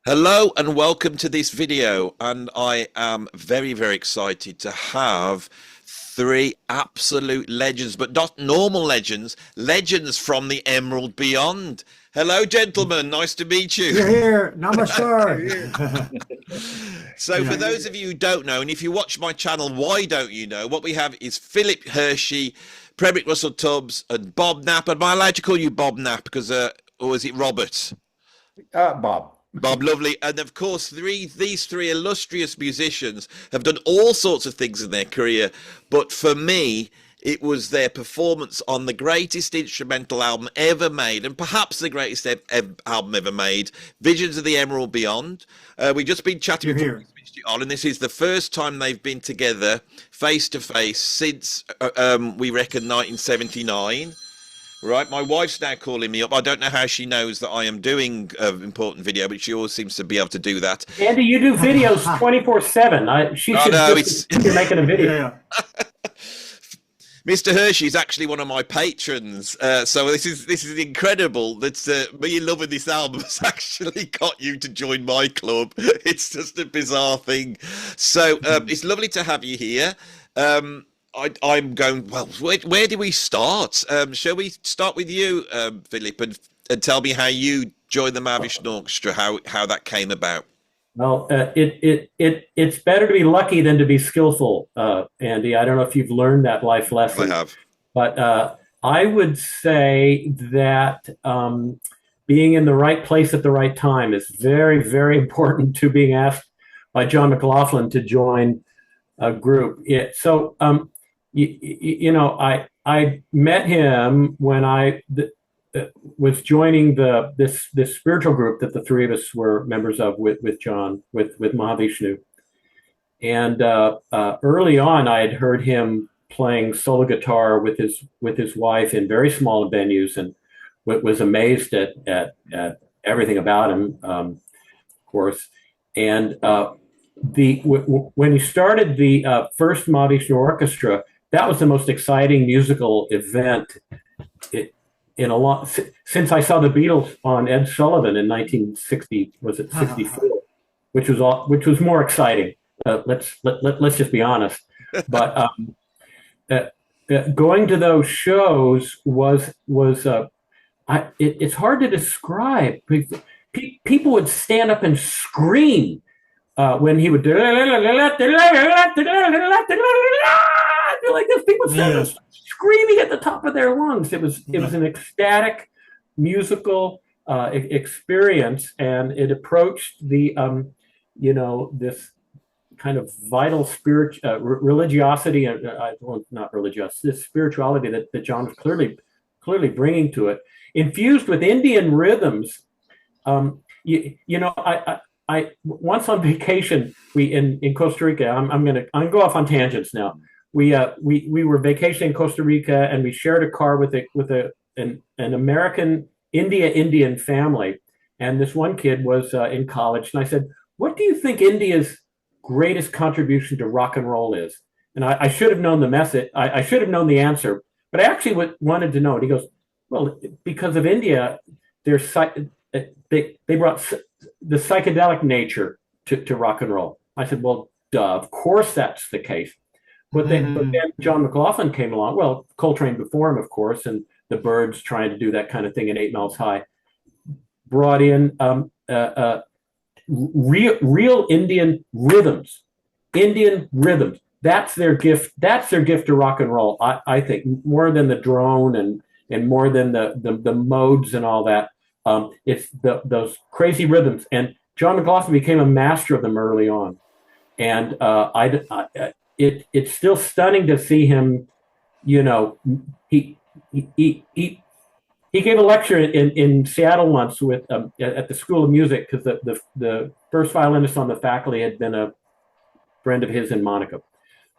Hello and welcome to this video, and I am very, very excited to have three absolute legends, but not normal legends, legends from the Emerald Beyond. Hello, gentlemen. Nice to meet you. You're here. Namaskar. So for those of you who don't know, and if you watch my channel, why don't you know, what we have is Philip Hirschi, Premik Russell Tubbs, and Bob Knapp. Am I allowed to call you Bob Knapp? Because, or is it Robert? Bob. Bob, lovely. And of course, these three illustrious musicians have done all sorts of things in their career. But for me, it was their performance on the greatest instrumental album ever made, and perhaps the greatest album ever made, Visions of the Emerald Beyond. We've just been chatting before we switched it on, and this is the first time they've been together face to face since, we reckon, 1979. Right, my wife's now calling me up. I don't know how she knows that I am doing an important video, but she always seems to be able to do that. Andy, you do videos 24/7. She should be making a video. Yeah. Mr. Hirschi is actually one of my patrons, so this is incredible that me loving this album has actually got you to join my club. It's just a bizarre thing. So it's lovely to have you here. I'm going, well, where do we start? Shall we start with you, Philip, and tell me how you joined the Mahavishnu Orchestra, how that came about? Well, it's better to be lucky than to be skillful, Andy. I don't know if you've learned that life lesson. I have. But I would say that being in the right place at the right time is very, very important to being asked by John McLaughlin to join a group. I met him when I was joining this spiritual group that the three of us were members of with John, with Mahavishnu. And early on, I had heard him playing solo guitar with his wife in very small venues, and was amazed at everything about him, of course. And when he started the first Mahavishnu Orchestra, that was the most exciting musical event in a long since I saw the Beatles on Ed Sullivan in 1960. Was it 64? Which was more exciting. Let's just be honest. But going to those shows it's hard to describe. People would stand up and scream when he would do like this. People started screaming at the top of their lungs. It was an ecstatic musical experience, and it approached the this kind of vital religiosity, not religious, this spirituality that John was clearly bringing to it, infused with Indian rhythms. I once on vacation, we in Costa Rica. I'm gonna go off on tangents now. We were vacationing in Costa Rica, and we shared a car with an American Indian family, and this one kid was in college, and I said, "What do you think India's greatest contribution to rock and roll is?" And I should have known the message. I should have known the answer, but I actually wanted to know it. He goes, "Well, because of India, they brought the psychedelic nature to rock and roll." I said, "Well, duh, of course that's the case." But then John McLaughlin came along. Well, Coltrane before him, of course, and the Byrds trying to do that kind of thing in 8 Miles High. Brought in real Indian rhythms. That's their gift. That's their gift to rock and roll. I think more than the drone and more than the modes and all that. It's those crazy rhythms. And John McLaughlin became a master of them early on. And it's still stunning to see him. He gave a lecture in Seattle once with at the School of Music, because the first violinist on the faculty had been a friend of his in Monaco,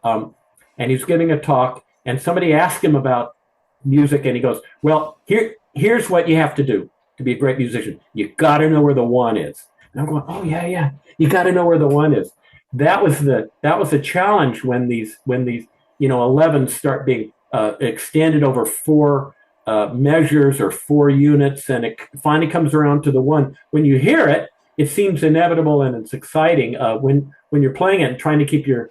and he was giving a talk, and somebody asked him about music, and he goes, "Well, here's what you have to do to be a great musician. You got to know where the one is." And I'm going, "Oh yeah, you got to know where the one is." That was the challenge when these 11 start being extended over 4 measures or 4 units, and it finally comes around to the one. When you hear it, it seems inevitable and it's exciting. When you're playing it and trying to keep your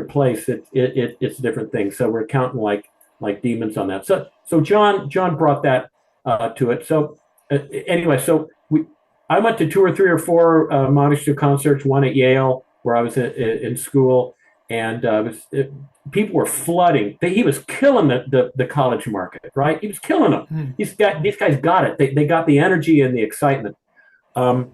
place, it's a different thing. So we're counting like demons on that. So John brought that to it. So anyway, I went to 2 or 3 or 4 Modesty concerts, one at Yale where I was in school, and people were flooding. He was killing the college market, right? He was killing them. These guys got it. They got the energy and the excitement. And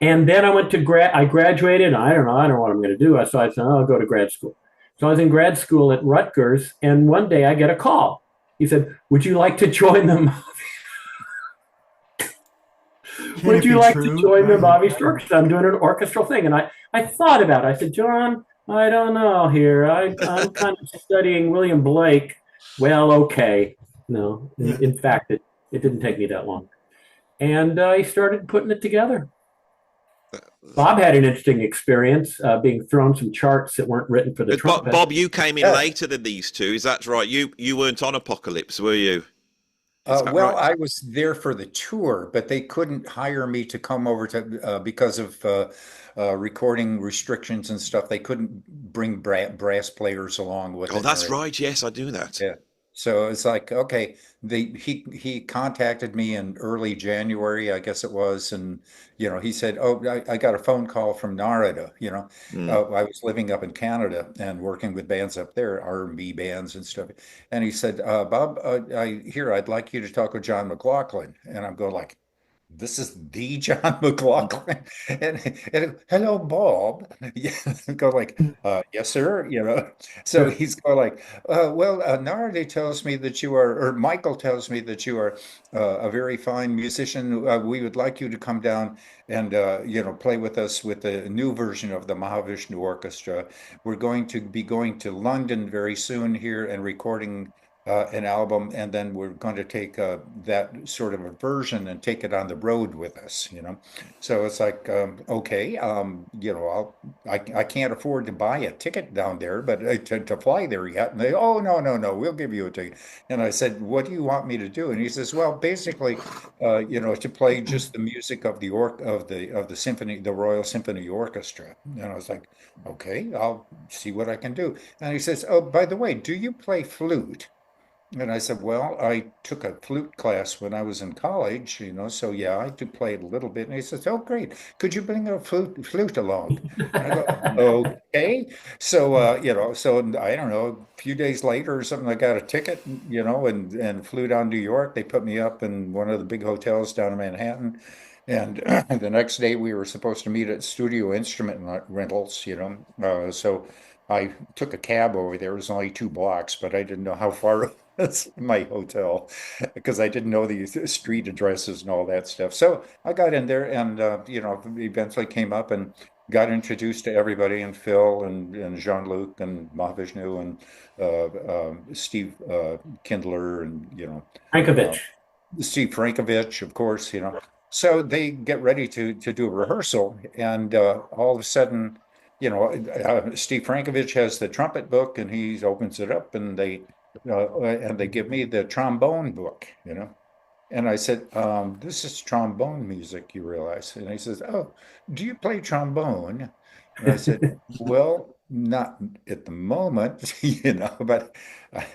then I went to I graduated. And I don't know what I'm going to do. So I said, I'll go to grad school. So I was in grad school at Rutgers, and one day I get a call. He said, "Would you like to join them?" Would you like to join the Bobby Orchestra? I'm doing an orchestral thing. And I thought about it. I said, John, I don't know here. I'm kind of studying William Blake. Well, okay. No, in fact, it didn't take me that long. And I started putting it together. Bob had an interesting experience being thrown some charts that weren't written for the trumpet. Bob, you came in later than these two. Is that right? You weren't on Apocalypse, were you? Well, right? I was there for the tour, but they couldn't hire me to come over to because of recording restrictions and stuff. They couldn't bring brass players along with it. Oh, that's right. Yes, I do that. Yeah. So it's like, okay, he contacted me in early January, I guess it was, and he said, "Oh, I got a phone call from Narada." I was living up in Canada and working with bands up there, R&B bands and stuff, and he said, "Bob, I'd like you to talk with John McLaughlin," and I'm going like, "This is the John McLaughlin," and hello, Bob. Yeah, go like, yes, sir. So he's going like, well, Nardi tells me that you are, or Michael tells me that you are a very fine musician. We would like you to come down and play with us with the new version of the Mahavishnu Orchestra. We're going to be going to London very soon here and recording an album, and then we're going to take that sort of a version and take it on the road with us, So it's like, okay, I can't afford to buy a ticket down there, but to fly there yet. And they, oh, no, we'll give you a ticket. And I said, what do you want me to do? And he says, well, basically, to play just the music of the symphony, the Royal Symphony Orchestra. And I was like, okay, I'll see what I can do. And he says, oh, by the way, do you play flute? And I said, well, I took a flute class when I was in college, so yeah, I do play it a little bit. And he says, oh, great. Could you bring a flute along? And I go, okay. So, so I don't know, a few days later or something, I got a ticket, and flew down to New York. They put me up in one of the big hotels down in Manhattan. And the next day we were supposed to meet at Studio Instrument Rentals, so I took a cab over there. It was only 2 blocks, but I didn't know how far that's my hotel because I didn't know the street addresses and all that stuff. So I got in there and, eventually came up and got introduced to everybody, and Phil and Jean-Luc and Mahavishnu and Steve Kindler and, Frankovich. Steve Frankovich, of course, So they get ready to do a rehearsal, and all of a sudden, Steve Frankovich has the trumpet book, and he opens it up, and they give me the trombone book, And I said, this is trombone music, you realize. And he says, oh, do you play trombone? And I said, well, not at the moment, but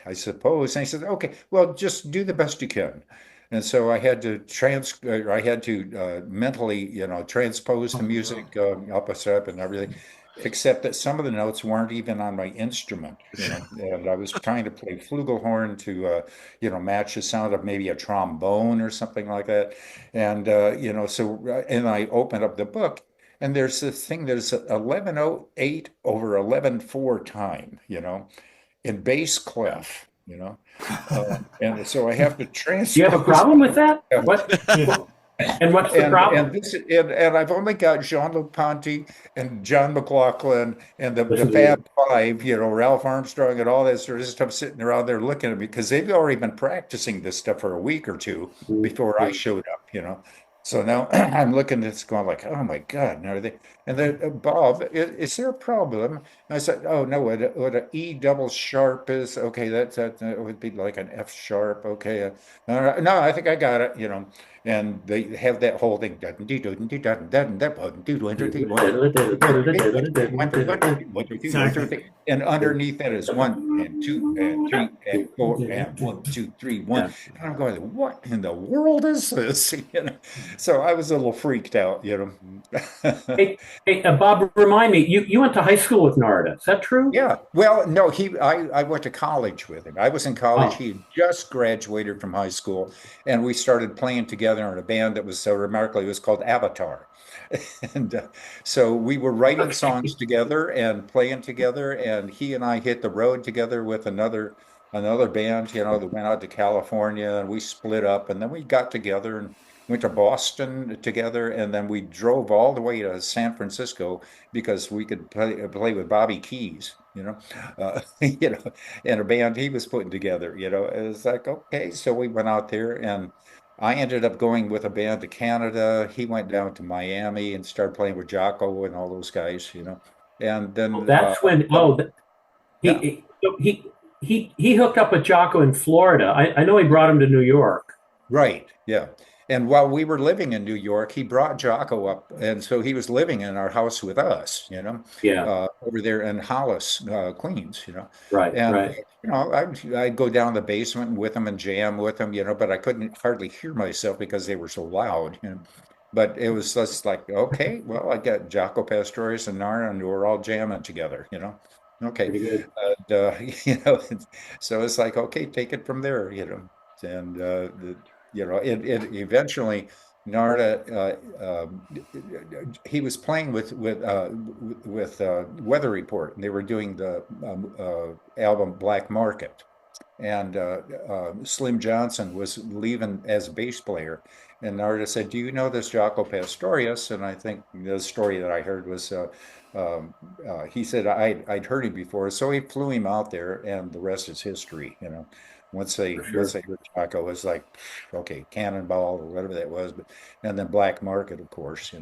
I suppose. And he said, okay, well, just do the best you can. And so I had to mentally, transpose the music up a step and everything, except that some of the notes weren't even on my instrument, and I was trying to play flugelhorn to, match the sound of maybe a trombone or something like that. And, and I opened up the book, and there's this thing, there's 1108 over 11/4 time, in bass clef, and so I have to transpose. Do you have a problem with that? What? And what's the problem? And I've only got Jean-Luc Ponty and John McLaughlin and the Fab Five, Ralph Armstrong and all that sort of stuff sitting around there looking at me because they've already been practicing this stuff for a week or two before I showed up, So now I'm looking at this going like, oh my God, now they, and then Bob, is there a problem? And I said, oh no, what an E double sharp is, okay, that would be like an F sharp, okay. No, I think I got it, and they have that whole thing. And underneath that is 1 and 2 and 3 and 4 and 1, 2, 3, 1. And I'm going, what in the world is this? So I was a little freaked out, Hey, Bob, remind me, you went to high school with Narada. Is that true? Yeah. Well, no, I went to college with him. I was in college. Oh. He had just graduated from high school, and we started playing together in a band that was so remarkable. It was called Avatar. And so we were writing songs together and playing together, and he and I hit the road together with another band, that went out to California, and we split up, and then we got together and went to Boston together, and then we drove all the way to San Francisco because we could play with Bobby Keys, and a band he was putting together. It was like, okay, so we went out there, and I ended up going with a band to Canada. He went down to Miami and started playing with Jocko and all those guys, and then that's when yeah. he hooked up with Jocko in Florida. I know he brought him to New York. Right. Yeah. And while we were living in New York, he brought Jocko up. And so he was living in our house with us, over there in Hollis, Queens, Right. And, right. I'd go down the basement with him and jam with him, but I couldn't hardly hear myself because they were so loud, But it was just like, okay, well, I got Jocko Pastorius and Narada, and we're all jamming together, Okay. Pretty good. So it's like, okay, take it from there, And it eventually Narada he was playing with Weather Report, and they were doing the album Black Market, and Slim Johnson was leaving as bass player, and Narada said, "Do you know this Jocko Pastorius?" And I think the story that I heard was he said I'd heard him before, so he flew him out there, and the rest is history. Once they heard Jocko, it was like, okay, Cannonball or whatever that was, and then Black Market, of course,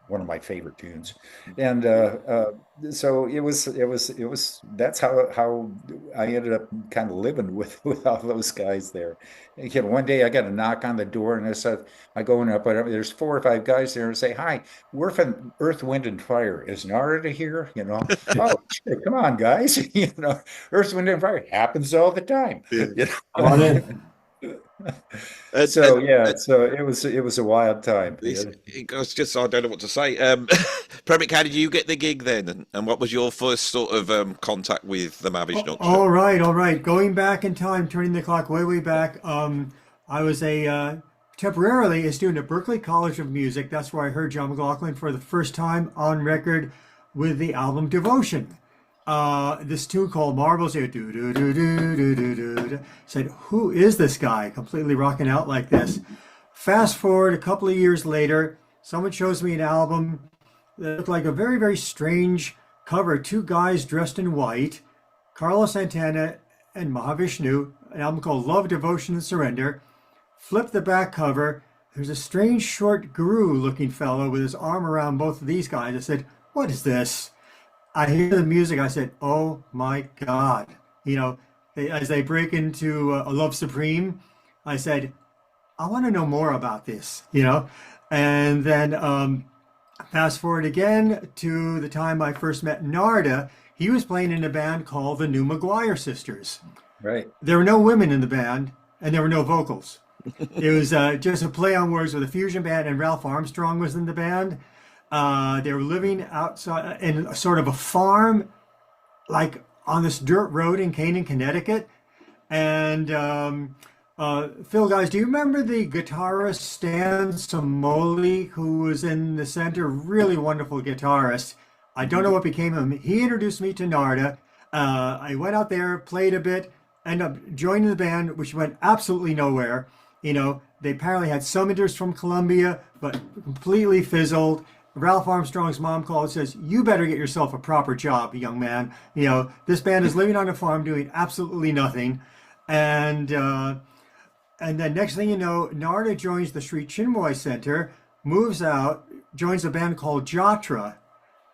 one of my favorite tunes, and so it was. That's how I ended up kind of living with all those guys there. One day I got a knock on the door, and I go in up, there's 4 or 5 guys there, and say, "Hi, we're from Earth, Wind, and Fire. Is Narada here?" Oh, sure, come on, guys. Earth, Wind, and Fire happens all the time. Come on in. So it was a wild time. It was just, I don't know what to say. Premik, how did you get the gig then, and what was your first sort of contact with the Mahavishnu? All right. Going back in time, turning the clock way back. I was temporarily a student at Berklee College of Music. That's where I heard John McLaughlin for the first time on record with the album Devotion. This tune called Marbles, said, who is this guy completely rocking out like this? Fast forward a couple of years later, someone shows me an album that looked like a very, very strange cover. 2 guys dressed in white, Carlos Santana and Mahavishnu, an album called Love, Devotion, and Surrender. Flip the back cover. There's a strange short guru looking fellow with his arm around both of these guys. I said, what is this? I hear the music. I said, "Oh my God!" As they break into a Love Supreme, I said, "I want to know more about this." And then fast forward again to the time I first met Narada. He was playing in a band called the New McGuire Sisters. Right. There were no women in the band, and there were no vocals. It was just a play on words with a fusion band, and Ralph Armstrong was in the band. They were living outside in sort of a farm, like on this dirt road in Canaan, Connecticut. And Phil, guys, do you remember the guitarist Stan Samoli, who was in the center? Really wonderful guitarist. I don't know what became of him. He introduced me to Narada. I went out there, played a bit, ended up joining the band, which went absolutely nowhere. They apparently had some interest from Columbia, but completely fizzled. Ralph Armstrong's mom called and says, "You better get yourself a proper job, young man. This band is living on a farm doing absolutely nothing." And then next thing you know, Narada joins the Sri Chinmoy Center, moves out, joins a band called Jatra.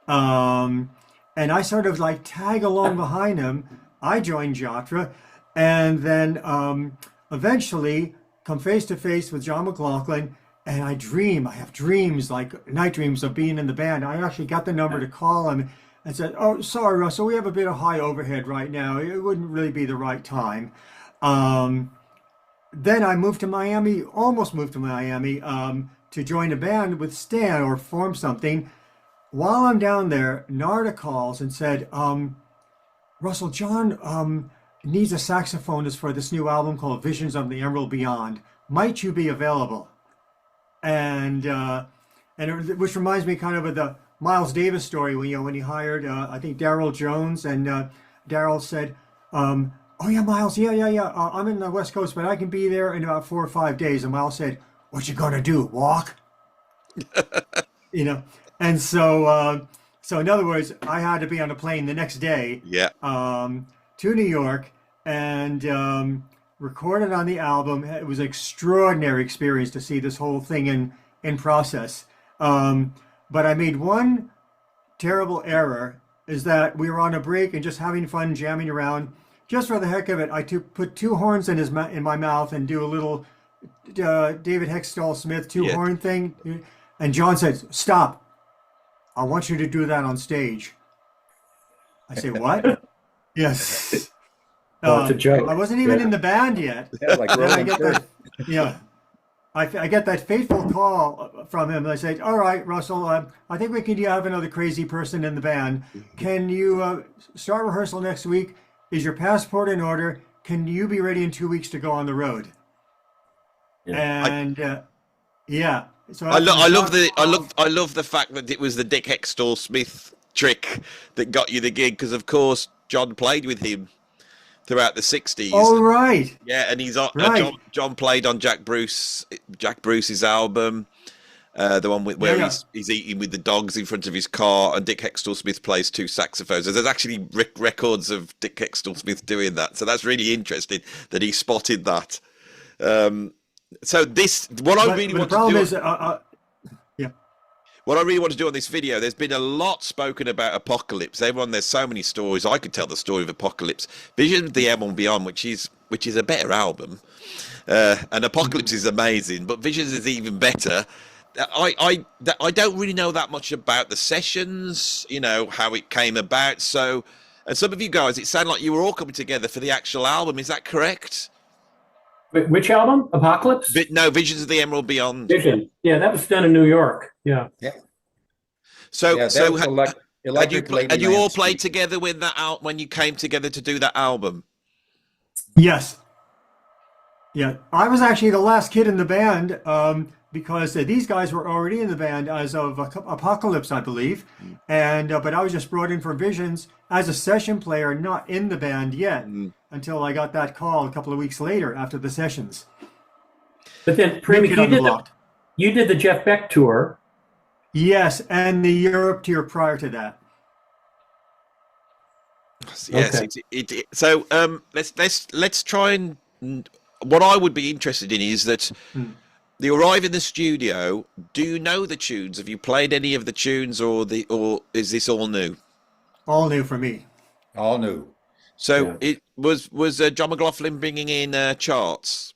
And I sort of like tag along behind him. I joined Jatra, and then eventually come face to face with John McLaughlin. and I have dreams, like night dreams of being in the band. I actually got the number to call him and said, "Oh, sorry, Russell, we have a bit of high overhead right now. It wouldn't really be the right time." Then I moved to Miami, almost moved to Miami, to join a band with Stan or form something. While I'm down there, Narda calls and said, Russell, John needs a saxophonist for this new album called Visions of the Emerald Beyond. Might you be available? And which reminds me kind of the Miles Davis story when he hired I think Daryl Jones, and Daryl said, "Oh yeah, Miles, yeah. I'm in the West Coast, but I can be there in about 4 or 5 days." And Miles said, "What you gonna do? Walk?" And so in other words, I had to be on a plane the next day, to New York, and recorded on the album. It was an extraordinary experience to see this whole thing in process. But I made one terrible error, is that we were on a break and just having fun jamming around. Just for the heck of it, I put 2 horns in my mouth and do a little David Hextall Smith 2-horn thing. And John said, "Stop. I want you to do that on stage." I say, "What?" Yes. It's a joke. I wasn't even in the band yet. Yeah, like Then I get that, I get that fateful call from him. I say, "All right, Russell, I think we can have another crazy person in the band. Can you start rehearsal next week? Is your passport in order? Can you be ready in 2 weeks to go on the road?" And so I love the fact that it was the Dick Hextall Smith trick that got you the gig, because of course John played with him throughout the 60s. Oh right. Yeah, and he's Right. John played on Jack Bruce's album, the one where he's eating with the dogs in front of his car, and Dick Hextall Smith plays 2 saxophones. There's actually records of Dick Hextall Smith doing that, so that's really interesting that he spotted that. So what I really want to do on this video, there's been a lot spoken about Apocalypse. There's so many stories. I could tell the story of Apocalypse. Vision of the Emerald Beyond, which is a better album, and Apocalypse is amazing, but Visions is even better. I don't really know that much about the sessions, how it came about. So, and some of you guys, it sounded like you were all coming together for the actual album. Is that correct? Which album? Apocalypse? No, Visions of the Emerald Beyond. Vision. Yeah, that was done in New York. Yeah. So Electric you all played together when you came together to do that album? Yes. Yeah, I was actually the last kid in the band, because these guys were already in the band as of Apocalypse, I believe, and but I was just brought in for Visions as a session player, not in the band yet, until I got that call a couple of weeks later after the sessions. But then, Premik, you did the Jeff Beck tour. Yes, and the Europe tour prior to that. Yes. Okay. So let's try and. What I would be interested in is that you arrive in the studio. Do you know the tunes? Have you played any of the tunes, or is this all new? All new for me. All new. So it was John McLaughlin bringing in charts.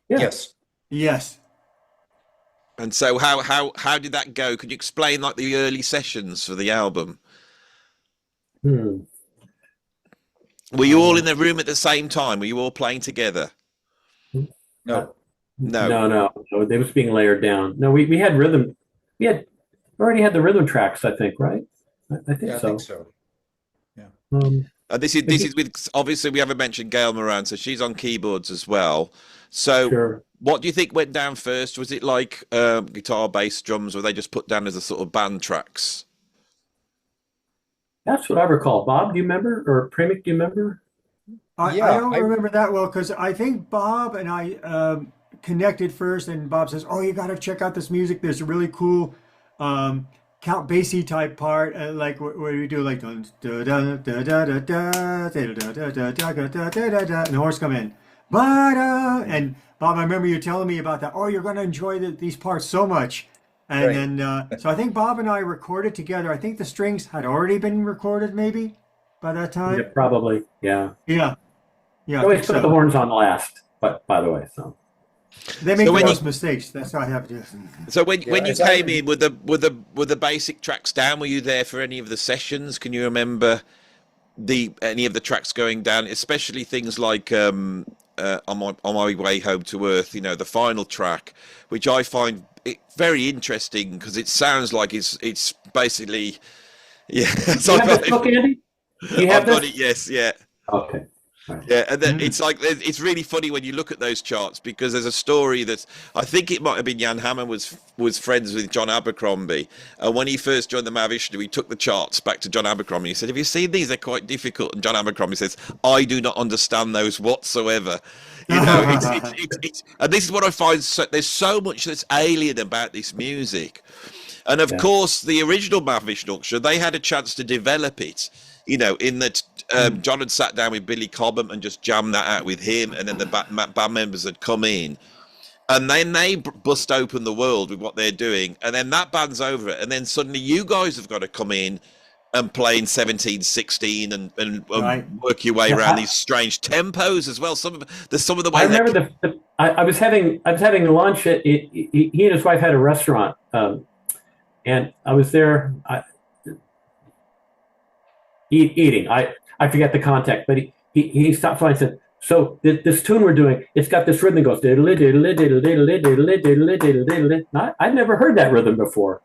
Yeah. Yes. And so how did that go? Could you explain like the early sessions for the album? Were you all in the room at the same time? Were you all playing together? No. No. They was being layered down. No, we had rhythm. We already had the rhythm tracks, I think, right? I think so. I think so. Yeah. This is with, obviously we haven't mentioned Gail Moran, so she's on keyboards as well. So Sure. What do you think went down first? Was it like guitar, bass, drums, or were they just put down as a sort of band tracks? That's what I recall. Bob, do you remember? Or Premik, do you remember? I don't remember that well, because I think Bob and I connected first, and Bob says, "Oh, you got to check out this music. There's a really cool Count Basie type part, like where you do like and the horns come in, and Bob, I remember you telling me about that. Oh, you're going to enjoy these parts so much. And then, so I think Bob and I recorded together. I think the strings had already been recorded maybe by that time. Yeah, probably. Yeah. Yeah. I always put the horns on last, but by the way, so. They make So the when most mistakes. That's how I have to do it. So when you as came in with the basic tracks down, were you there for any of the sessions? Can you remember any of the tracks going down, especially things like on my way home to Earth? You know, the final track, which I find it very interesting because it sounds like it's basically Do you have this book, Andy? Do you have I've got this? it. Yes, yeah. Okay. All right. Yeah, and then it's like it's really funny when you look at those charts because there's a story that I think it might have been Jan Hammer was friends with John Abercrombie, and when he first joined the Mahavishnu, he took the charts back to John Abercrombie. He said, "Have you seen these? They're quite difficult." And John Abercrombie says, "I do not understand those whatsoever." You know, it's and this is what I find. There's so much that's alien about this music, and of course, the original Mahavishnu Orchestra, they had a chance to develop it. You know, in that John had sat down with Billy Cobham and just jammed that out with him, and then the band members had come in, and then they bust open the world with what they're doing, and then that band's over it, and then suddenly you guys have got to come in and play in 17/16 and work your way around these strange tempos as well. Some of the way I remember I was having lunch at he and his wife had a restaurant, and I was there. Eating. I forget the context, but he stopped by and said, "So this tune we're doing, it's got this rhythm that goes diddle diddle diddle diddle diddle diddle diddle diddle." I'd never heard that rhythm before.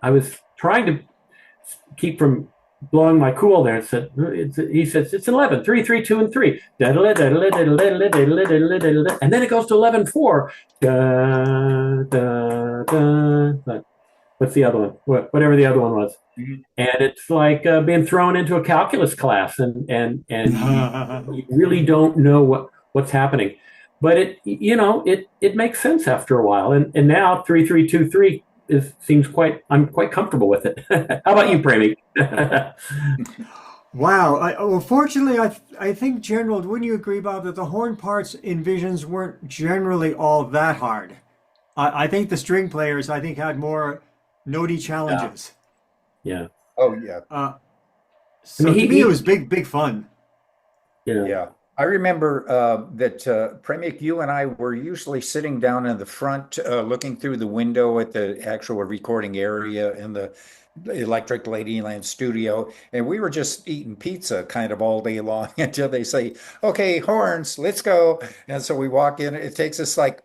I was trying to keep from blowing my cool there and said, he says it's 11, 3, 3, 2, and 3. Diddle diddle diddle diddle diddle diddle diddle, and then it goes to 11/4. Da da da. What's the other one? Whatever the other one was. And it's like being thrown into a calculus class, and you really don't know what's happening. But it makes sense after a while. And now 3-3-2-3 seems I'm quite comfortable with it. How about you, Premik? Wow. Well, fortunately, I think, General, wouldn't you agree, Bob, that the horn parts in Visions weren't generally all that hard? I think the string players, had more notey challenges. Yeah. Oh yeah. So to me, it was big fun. Yeah. I remember that Premik, you and I were usually sitting down in the front, looking through the window at the actual recording area in the Electric Ladyland studio, and we were just eating pizza kind of all day long until they say, "Okay, horns, let's go." And so we walk in. It takes us like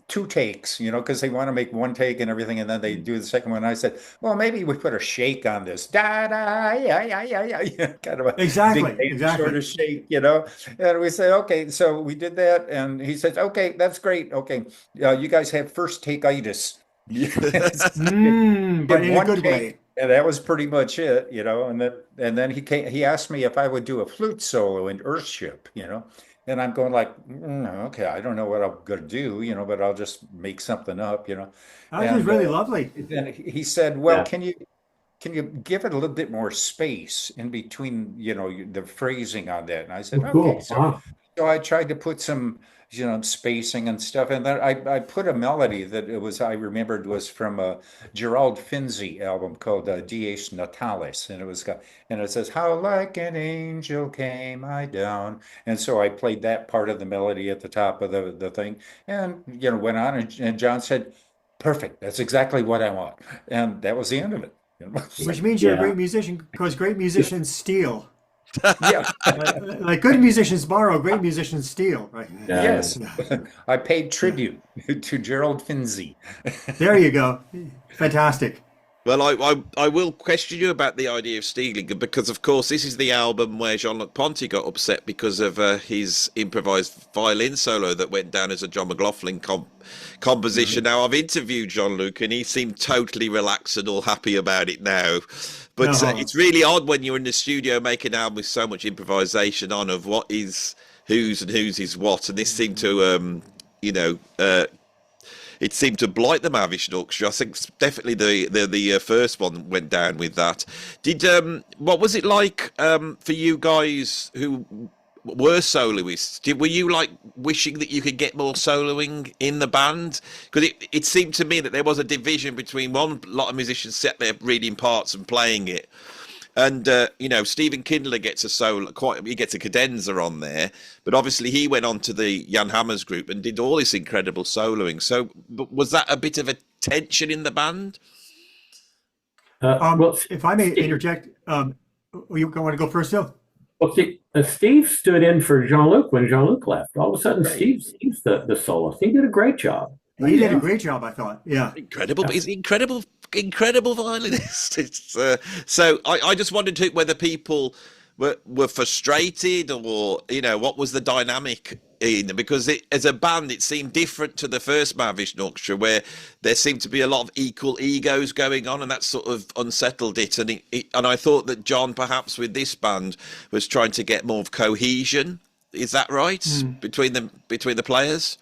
2 takes, because they want to make 1 take and everything, and then they do the second one. And I said, "Well, maybe we put a shake on this, da da yeah, kind of a exactly sort of shake, And we say, "Okay," so we did that, and he says, "Okay, that's great. Okay, you guys have first take-itis." But in a good way. And that was pretty much it, and then he asked me if I would do a flute solo in Earthship, and I'm going like, okay, I don't know what I'm going to do, but I'll just make something up, That was really lovely. And he said, "Well, can you give it a little bit more space in between, the phrasing on that?" And I said, cool. Okay. So I tried to put some, spacing and stuff. And then I put a melody that I remembered was from a Gerald Finzi album called Dies Natalis. And it says, "How like an angel came I down." And so I played that part of the melody at the top of the thing, and, went on, and John said, "Perfect. That's exactly what I want." And that was the end of it. Which means you're a great musician, because great musicians steal. Yeah. Like good musicians borrow, great musicians steal, right? Yes. I paid tribute to Gerald Finzi. There you go. Fantastic. Well, I will question you about the idea of stealing, because, of course, this is the album where Jean-Luc Ponty got upset because of his improvised violin solo that went down as a John McLaughlin composition. Now, I've interviewed Jean-Luc, and he seemed totally relaxed and all happy about it now. But it's really odd when you're in the studio making an album with so much improvisation on of what is whose and whose is what, and this seemed to, it seemed to blight the Mahavishnu Orchestra. I think definitely the first one went down with that. What was it like for you guys who were soloists? Were you like wishing that you could get more soloing in the band? Because it seemed to me that there was a division between one lot of musicians sat there reading parts and playing it, And you know, Stephen Kindler gets a solo, he gets a cadenza on there, but obviously he went on to the Jan Hammer's group and did all this incredible soloing. So, but was that a bit of a tension in the band? Well, if I may Steve, interject, you want to go first, Phil? well, Steve stood in for Jean-Luc when Jean-Luc left. All of a sudden, Steve's the soloist. He did a great job. He did a great job, I thought. Yeah, Incredible, but he's an incredible violinist. It's, so I just wondered whether people were frustrated, or you know, what was the dynamic in, because as a band it seemed different to the first Mahavishnu Orchestra, where there seemed to be a lot of equal egos going on, and that sort of unsettled it. And and I thought that John, perhaps with this band, was trying to get more of cohesion. Is that right? Between the players?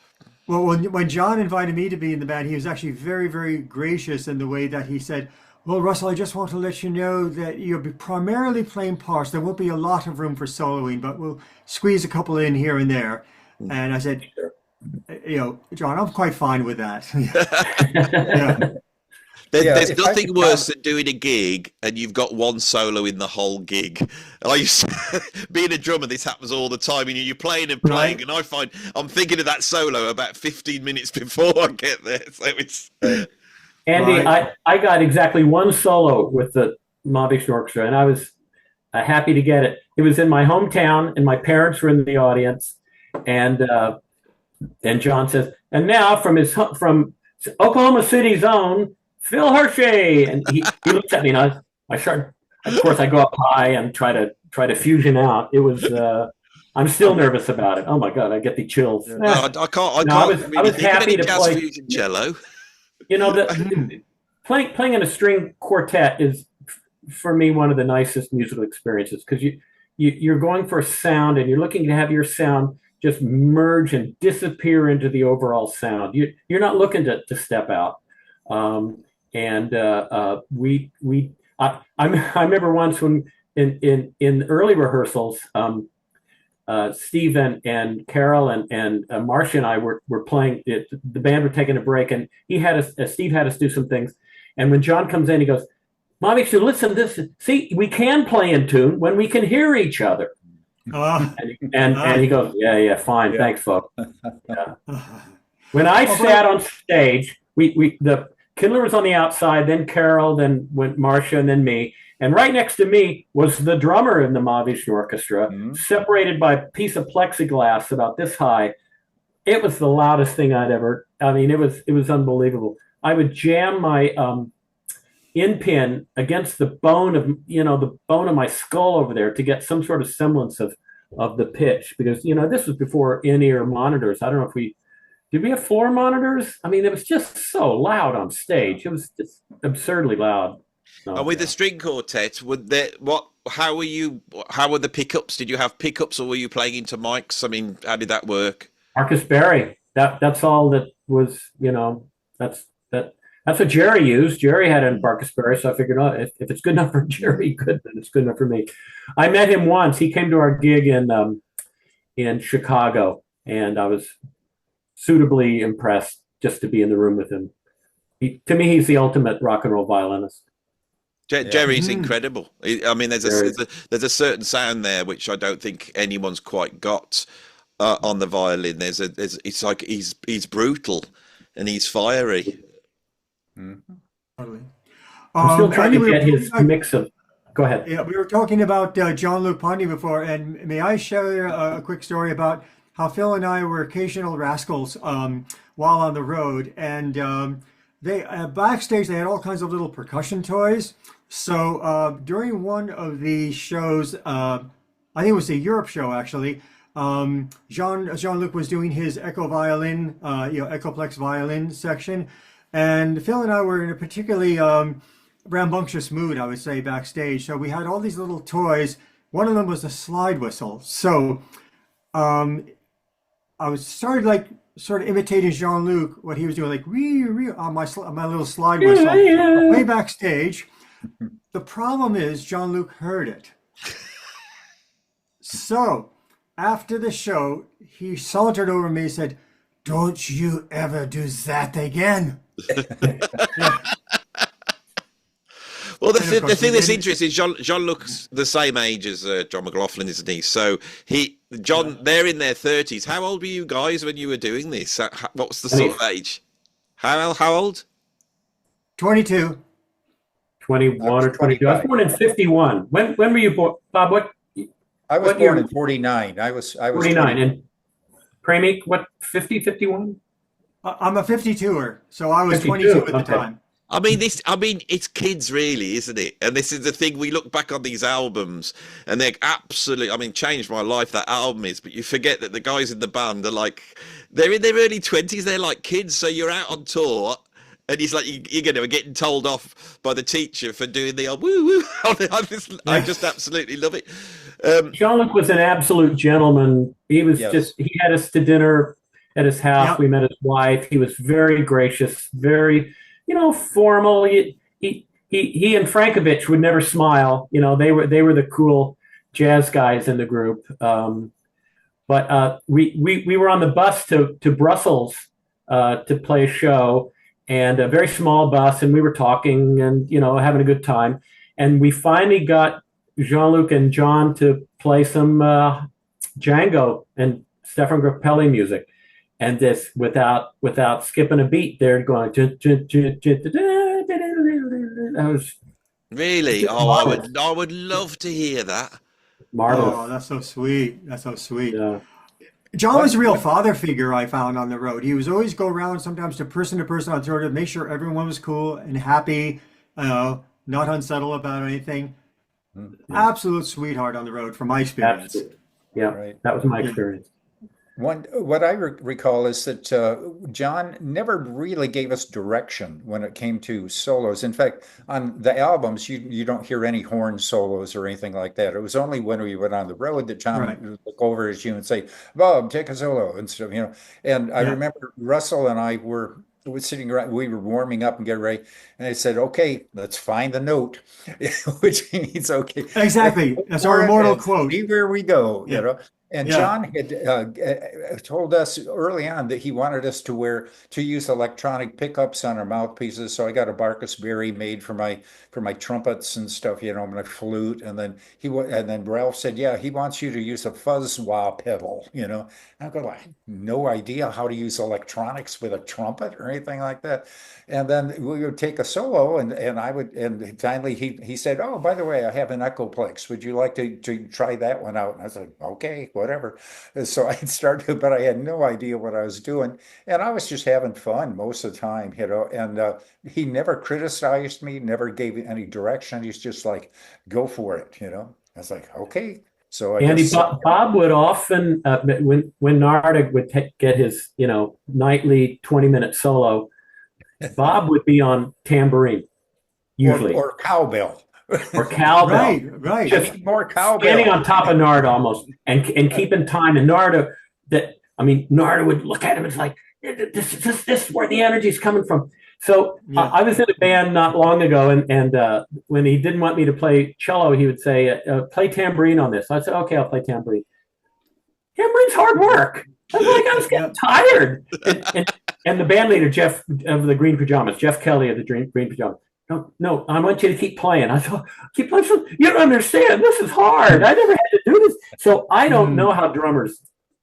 well, when John invited me to be in the band, he was actually very, very gracious in the way that he said, well, Russell, I just want to let you know that you'll be primarily playing parts. There won't be a lot of room for soloing, but we'll squeeze a couple in here and there. And I said, you know, John, I'm quite fine with that. Yeah. There's nothing worse than doing a gig and you've got one solo in the whole gig. I used to, being a drummer, this happens all the time. You're playing and playing, and I find I'm thinking of that solo about 15 minutes before I get there. So it's Andy, Right. I got exactly one solo with the Mahavishnu Orchestra, and I was happy to get it. It was in my hometown, and my parents were in the audience, and John says, and now from Oklahoma City's own Phil Hirschi, and he looks at me, and I start. Of course, I go up high and try to fusion out. It was. I'm still nervous about it. Oh my God, I get the chills. no, I can't. I was happy to jazz play fusion cello. You know, playing in a string quartet is, for me, one of the nicest musical experiences, because you're going for a sound, and you're looking to have your sound just merge and disappear into the overall sound. You're not looking to step out. I remember once when in early rehearsals, Steve and Carol and Marcia and I were playing it. The band were taking a break, and Steve had us do some things. And when John comes in, he goes, "Mommy, so listen to this. See, we can play in tune when we can hear each other." And he goes, "Yeah, fine, thanks, folks." Yeah. When I sat on stage, the Kindler was on the outside, then Carol, then went Marcia, and then me. And right next to me was the drummer in the Mahavishnu Orchestra, separated by a piece of plexiglass about this high. It was the loudest thing I'd ever. I mean, it was unbelievable. I would jam my in pin against the bone of my skull over there to get some sort of semblance of the pitch, because this was before in-ear monitors. I don't know if did we have floor monitors? I mean, it was just so loud on stage. It was just absurdly loud. And with the string quartet, how were the pickups? Did you have pickups, or were you playing into mics? I mean, how did that work? Marcus Berry. That's all that was, that's what Jerry used. Jerry had a Marcus Berry, so I figured, if it's good enough for Jerry, good, then it's good enough for me. I met him once. He came to our gig in Chicago, and I was suitably impressed just to be in the room with him. To me, he's the ultimate rock and roll violinist. Jerry's incredible. I mean, there's a certain sound there which I don't think anyone's quite got on the violin. It's like he's brutal and he's fiery. Totally. I'm still trying to get his mix of. Go ahead. Yeah, we were talking about Jean-Luc Ponty before, and may I share a quick story about how Phil and I were occasional rascals while on the road, and they backstage they had all kinds of little percussion toys. So during one of the shows, I think it was the Europe show actually, Jean-Luc was doing his echo violin, Echoplex violin section, and Phil and I were in a particularly rambunctious mood, I would say, backstage. So we had all these little toys. One of them was a slide whistle. So I was sort of imitating Jean-Luc, what he was doing, like wee on my little slide whistle, way backstage. The problem is Jean-Luc heard it. So after the show, he sauntered over me and said, "Don't you ever do that again." Well, Well, And of the course, thing that's then- interesting is John looks the same age as John McLaughlin, isn't he? So John, they're in their 30s. How old were you guys when you were doing this? What was the sort of age? How old? 22. 21 or 22. I was 25. born in 51. When were you born, Bob? I was What born year? in 49. I was 49. And Premik, what, 50, 51? I'm a 52er, so I was 52, 22 at the okay. time. I mean, it's kids, really, isn't it? And this is the thing. We look back on these albums, and they're absolutely. I mean, changed my life. That album is, but you forget that the guys in the band are like, they're in their early 20s. They're like kids. So you're out on tour, and he's like, you're getting told off by the teacher for doing the old woo woo. I just absolutely love it. Jean-Luc was an absolute gentleman. He was he had us to dinner at his house. Yep. We met his wife. He was very gracious, very, formal. He and Frankovich would never smile. They were the cool jazz guys in the group. But we were on the bus to Brussels to play a show, and a very small bus, and we were talking and having a good time. And we finally got Jean-Luc and John to play some Django and Stefan Grappelli music, and this without skipping a beat, they're going. That was Really? Oh, I would love to hear that. marvelous. Oh, that's so sweet. That's so sweet. Yeah. John was a real father figure I found on the road. He was always go around sometimes to person on tour to make sure everyone was cool and happy, not unsettled about anything. Absolute sweetheart on the road from my experience. Absolutely. Yeah, Right. that was my experience. What I recall is that John never really gave us direction when it came to solos. In fact, on the albums, you don't hear any horn solos or anything like that. It was only when we went on the road that John would look over at you and say, "Bob, take a solo," and stuff. And I remember Russell and I were sitting around, we were warming up and getting ready, and I said, "Okay, let's find the note," which means okay. Exactly. That's our immortal quote. See where we go, Yeah. And Yeah. John had told us early on that he wanted us to use electronic pickups on our mouthpieces. So I got a Barkus Berry made for my trumpets and stuff, my flute. And then Ralph said, "Yeah, he wants you to use a fuzz wah pedal." I go, "I have no idea how to use electronics with a trumpet or anything like that." And then we would take a solo, and finally he said, "Oh, by the way, I have an Echoplex. Would you like to try that one out?" And I said, "Okay, whatever." And so I started, but I had no idea what I was doing, and I was just having fun most of the time, And he never criticized me, never gave any direction. He's just like, "Go for it," I was like, "Okay." So Bob would often, when Narda would get his, nightly 20-minute solo, Bob would be on tambourine, usually. or cowbell. Or cowbell. Right. Just more cowbell. standing on top of Narda almost, and keeping time. And Narda would look at him and it's like, this is where the energy is coming from. So I was in a band not long ago, and when he didn't want me to play cello, he would say, "Play tambourine on this." I said, "Okay, I'll play tambourine." Tambourine's hard work. I was getting tired. And the band leader, Jeff of the Green Pajamas, Jeff Kelly of the Green Pajamas. No, I want you to keep playing. I thought, keep playing. You don't understand. This is hard. I never had to do this. So I don't know how drummers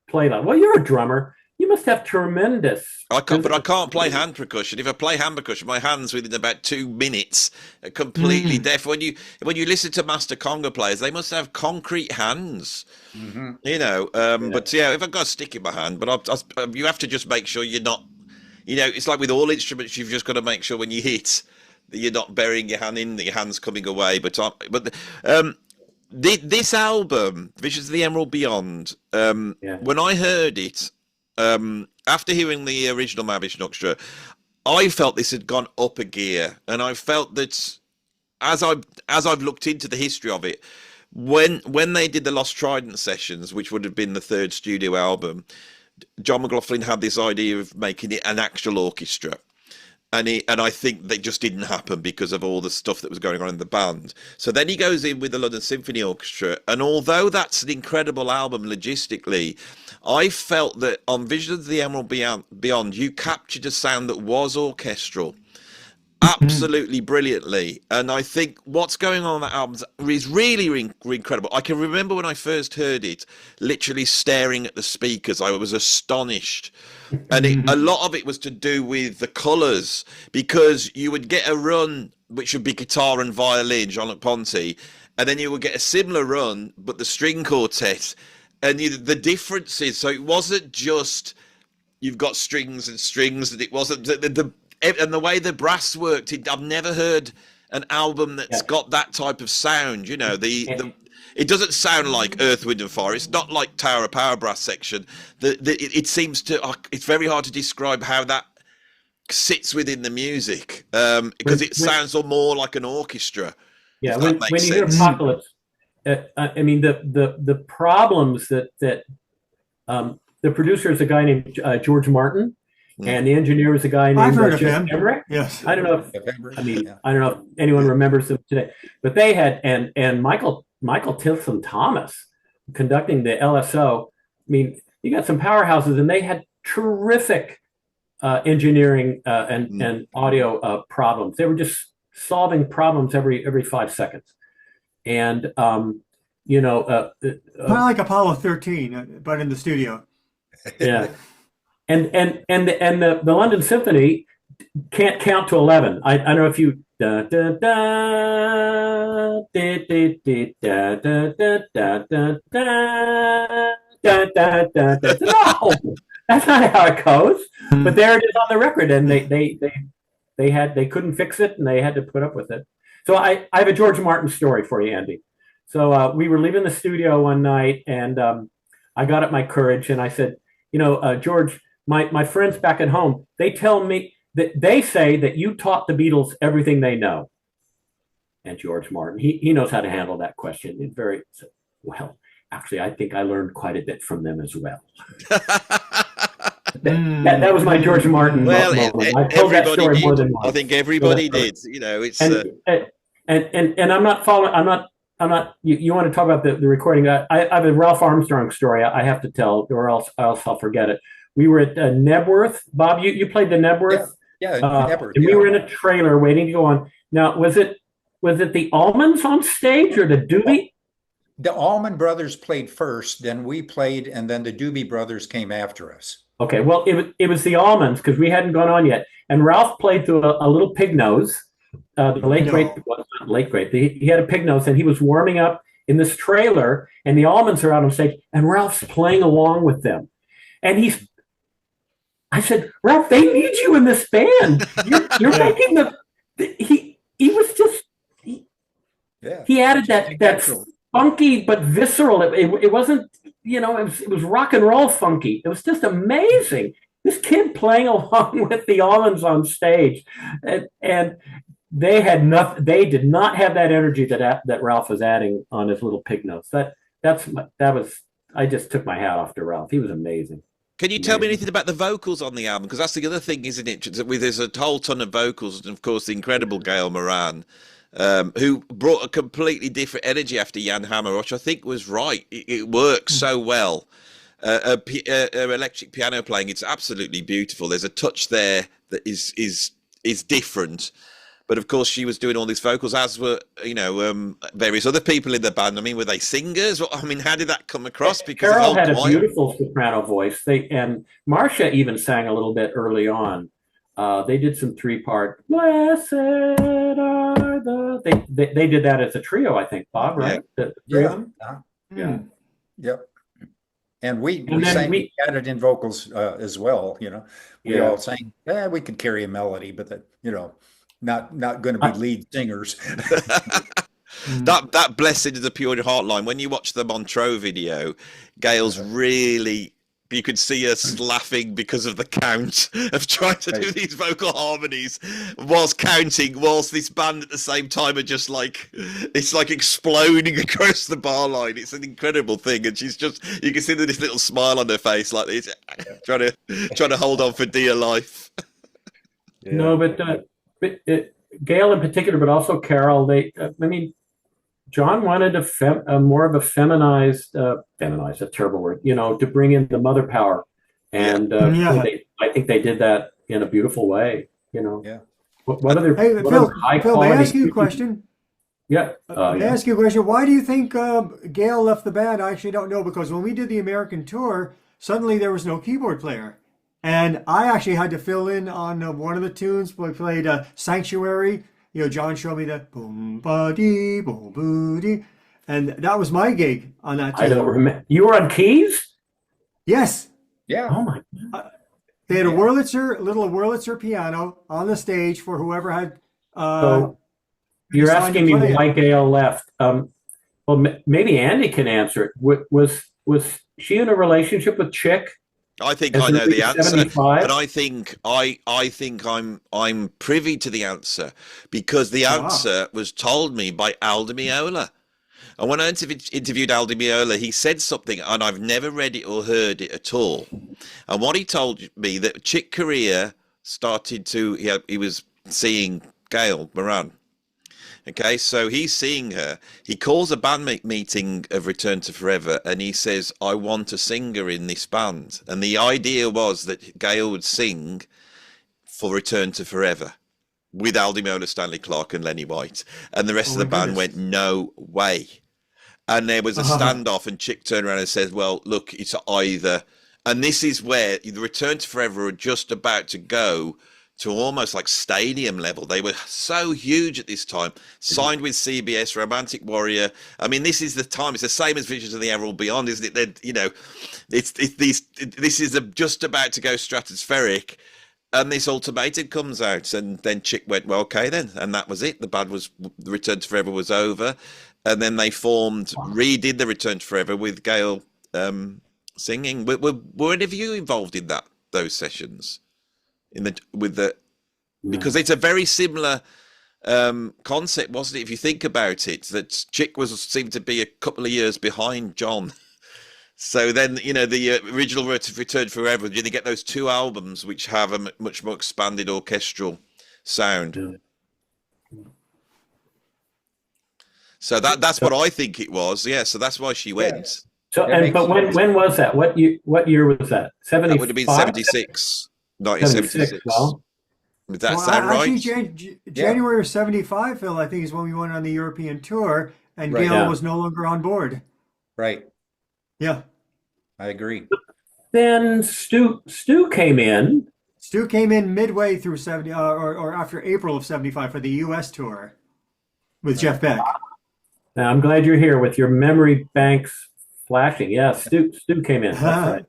play that. Well, you're a drummer. You must have tremendous. I can't play hand percussion. If I play hand percussion, my hands within about 2 minutes are completely deaf. When you listen to master conga players, they must have concrete hands. But if I've got a stick in my hand, but you have to just make sure you're not. It's like with all instruments, you've just got to make sure when you hit that you're not burying your hand in, that your hand's coming away. This album, Visions of the Emerald Beyond, when I heard it, after hearing the original Mavish Orchestra, I felt this had gone up a gear, and I felt that as I've looked into the history of it, when they did the Lost Trident sessions, which would have been the third studio album, John McLaughlin had this idea of making it an actual orchestra. And I think that just didn't happen because of all the stuff that was going on in the band. So then he goes in with the London Symphony Orchestra. And although that's an incredible album logistically, I felt that on Visions of the Emerald Beyond, you captured a sound that was orchestral. absolutely brilliantly. And I think what's going on that album is really incredible. I can remember when I first heard it, literally staring at the speakers. I was astonished. And a lot of it was to do with the colours, because you would get a run, which would be guitar and violin, Jean-Luc Ponty, and then you would get a similar run, but the string quartet, and the differences. So it wasn't just you've got strings and strings, and it wasn't and the way the brass worked. I've never heard an album that's got that type of sound. You know, it doesn't sound like Earth, Wind and Fire. It's not like Tower of Power brass section. It seems to. It's very hard to describe how that sits within the music, because it sounds more like an orchestra. Yeah, when you hear Apocalypse, I mean the problems that the producer is a guy named George Martin, and the engineer is a guy named Everett. Yes, I don't know if I don't know if anyone remembers them today, but they had and Michael Tilson Thomas conducting the LSO. I mean, you got some powerhouses, and they had terrific engineering and audio problems. They were just solving problems every 5 seconds, and kind of like Apollo 13, but in the studio. Yeah, and the London Symphony can't count to 11. I don't know if you da da da da da da da da da da da da. No, that's not how it goes. But there it is on the record, and they couldn't fix it, and they had to put up with it. So I have a George Martin story for you, Andy. So we were leaving the studio one night, and I got up my courage, and I said, George, my friends back at home, they tell me that they say that you taught the Beatles everything they know. And George Martin, he knows how to handle that question. It's very well. Actually, I think I learned quite a bit from them as well. That was my George Martin moment. I told that story more than once. I think everybody did. It's and I'm not following. I'm not. You want to talk about the recording? I have a Ralph Armstrong story I have to tell, or else I'll forget it. We were at Nebworth. Bob, you played the Nebworth. Yeah, Nebworth. And we were in a trailer waiting to go on. Now, was it the Allmans on stage or the Doobie? The Allman Brothers played first, then we played, and then the Doobie Brothers came after us. Okay, well, it was the Allmans, because we hadn't gone on yet, and Ralph played through a little pig nose. The late great, well, not late great. He had a pig nose, and he was warming up in this trailer, and the Allmans are out on stage, and Ralph's playing along with them, and I said, Ralph, they need you in this band. You're making he was just he added that funky but visceral. It wasn't, it was rock and roll funky. It was just amazing. This kid playing along with the Allmans on stage, and they had nothing. They did not have that energy that Ralph was adding on his little pig nose. I just took my hat off to Ralph. He was amazing. Can you tell me anything about the vocals on the album? Because that's the other thing, isn't it? There's a whole ton of vocals, and of course the incredible Gail Moran, who brought a completely different energy after Jan Hammer, which I think was right. It works so well. Her electric piano playing, it's absolutely beautiful. There's a touch there that is different. But of course, she was doing all these vocals, as were various other people in the band. I mean, were they singers? I mean, how did that come across? Because Carol had a beautiful soprano voice. And Marcia even sang a little bit early on. They did some 3-part. Blessed are the. They did that as a trio, I think. Bob, right? Yeah. Yep. And we added in vocals as well. We all sang. We could carry a melody, but not going to be lead singers. that blessed is a pure heart line. When you watch the Montreux video, Gail's really, you could see us laughing because of the count of trying to do these vocal harmonies whilst this band at the same time are just it's like exploding across the bar line. It's an incredible thing, and she's just, you can see this little smile on her face like this, trying to hold on for dear life. No, but Gail in particular, but also Carol, John wanted a more of a feminized, a terrible word, to bring in the mother power. And I think they did that in a beautiful way, Yeah. What other Hey, what Phil, other high Phil, may I quality? ask you a question? Yeah. May I Yeah. ask you a question? Why do you think Gail left the band? I actually don't know because when we did the American tour, suddenly there was no keyboard player. And I actually had to fill in on one of the tunes. We played Sanctuary. You know, John showed me the boom ba dee boom boo dee, and that was my gig on that I don't tune. remember. You were on keys? Yes, Yeah. Oh my. they had a Yeah. little Wurlitzer piano on the stage for whoever had So you're assigned to asking me play it. why Gail left. Well, maybe Andy can answer it. Was she in a relationship with Chick I think as I know early the as answer, 75? and I think I'm privy to the answer because the Wow. answer was told me by Aldo Meola. And when I interviewed Aldo Meola, he said something, and I've never read it or heard it at all. And what he told me that Chick Corea started to he was seeing Gail Moran. Okay, so he's seeing her. He calls a band meeting of Return to Forever, and he says, "I want a singer in this band." And the idea was that Gail would sing for Return to Forever with Aldi Meola, Stanley Clarke, and Lenny White, and the rest Oh of the my band goodness. went, "No way." And there was a standoff, and Chick turned around and said, "Well, look, it's either," and this is where the Return to Forever were just about to go to almost like stadium level. They were so huge at this time, signed with CBS, Romantic Warrior. I mean, this is the time. It's the same as Visions of the Emerald Beyond, isn't it? That, you know, this is just about to go stratospheric, and this ultimatum comes out, and then Chick went, "Well, okay then," and that was it. The Return to Forever was over, and then they redid the Return to Forever with Gail singing. Were any of you involved in those sessions? Because it's a very similar concept, wasn't it? If you think about it, that Chick seemed to be a couple of years behind John. So then, you know, the original Return Forever, you get those two albums which have a much more expanded orchestral sound. Yeah. So that's what I think it was. Yeah, so that's why she went. So That makes but sense. when was that? What year was that? That would have been 75? 76, 76. 1976. Well, Does that Well, sound right? actually, January of '75, Phil, I think is when we went on the European tour, and Right. Gail Yeah. was no longer on board. Right. Yeah, I agree. then Stu came in. Stu came in midway through 70 or after April of '75 for the U.S. tour with Jeff Beck. Now, I'm glad you're here with your memory banks flashing. Yeah, Stu came in. That's right.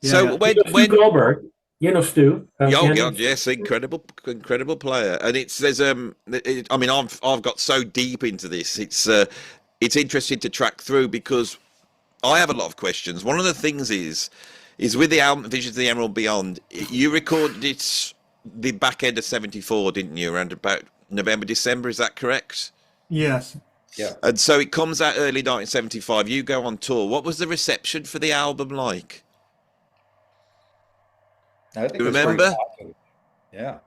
So Yeah. You know Stu Goldberg, you know Stu. Oh Andy? God, yes, incredible player, and I mean, I've got so deep into this. It's interesting to track through because I have a lot of questions. One of the things is with the album Visions of the Emerald Beyond, you recorded it the back end of '74, didn't you? Around about November, December, is that correct? Yes. Yeah. And so it comes out early 1975. You go on tour. What was the reception for the album like? I think You it was very remember? positive. Yeah.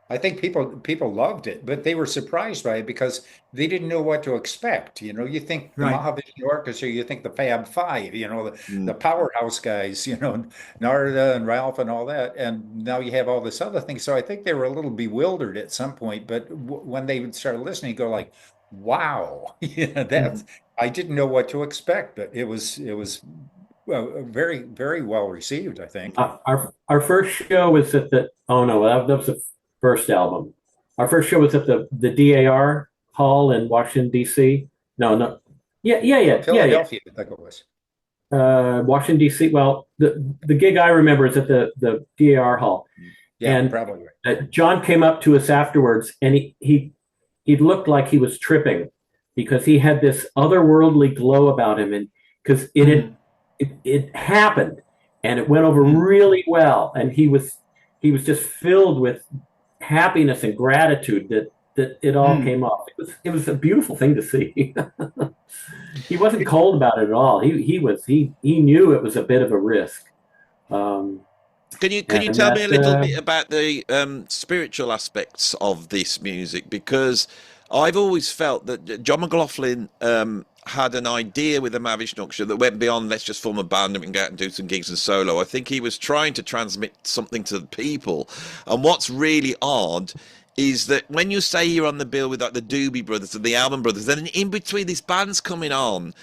I think people loved it, but they were surprised by it because they didn't know what to expect. You know, you think the Right. Mahavishnu Orchestra, you think the Fab Five, you know, Mm. the powerhouse guys, you know, Narada and Ralph and all that, and now you have all this other thing. So I think they were a little bewildered at some point, but when they started listening, you go like, "Wow, yeah, that's I didn't know what to expect," but it was very very well received, I think. Our first show was at the that was the first album. Our first show was at the DAR Hall in Washington D.C. No, yeah. Philadelphia, I think it was. Washington D.C. Well, the gig I remember is at the DAR Hall. Yeah, And probably right. John came up to us afterwards, and he looked like he was tripping because he had this otherworldly glow about him, and because it happened, and it went over really well, and he was just filled with happiness and gratitude that it all came off. It was a beautiful thing to see. He wasn't cold about it at all. He knew it was a bit of a risk. Can you tell me a little bit about the spiritual aspects of this music? Because I've always felt that John McLaughlin, had an idea with the Mavish Orchestra that went beyond let's just form a band and we can go out and do some gigs and solo. I think he was trying to transmit something to the people. And what's really odd is that when you say you're on the bill with like the Doobie Brothers and the Allman Brothers, then in between these bands coming on,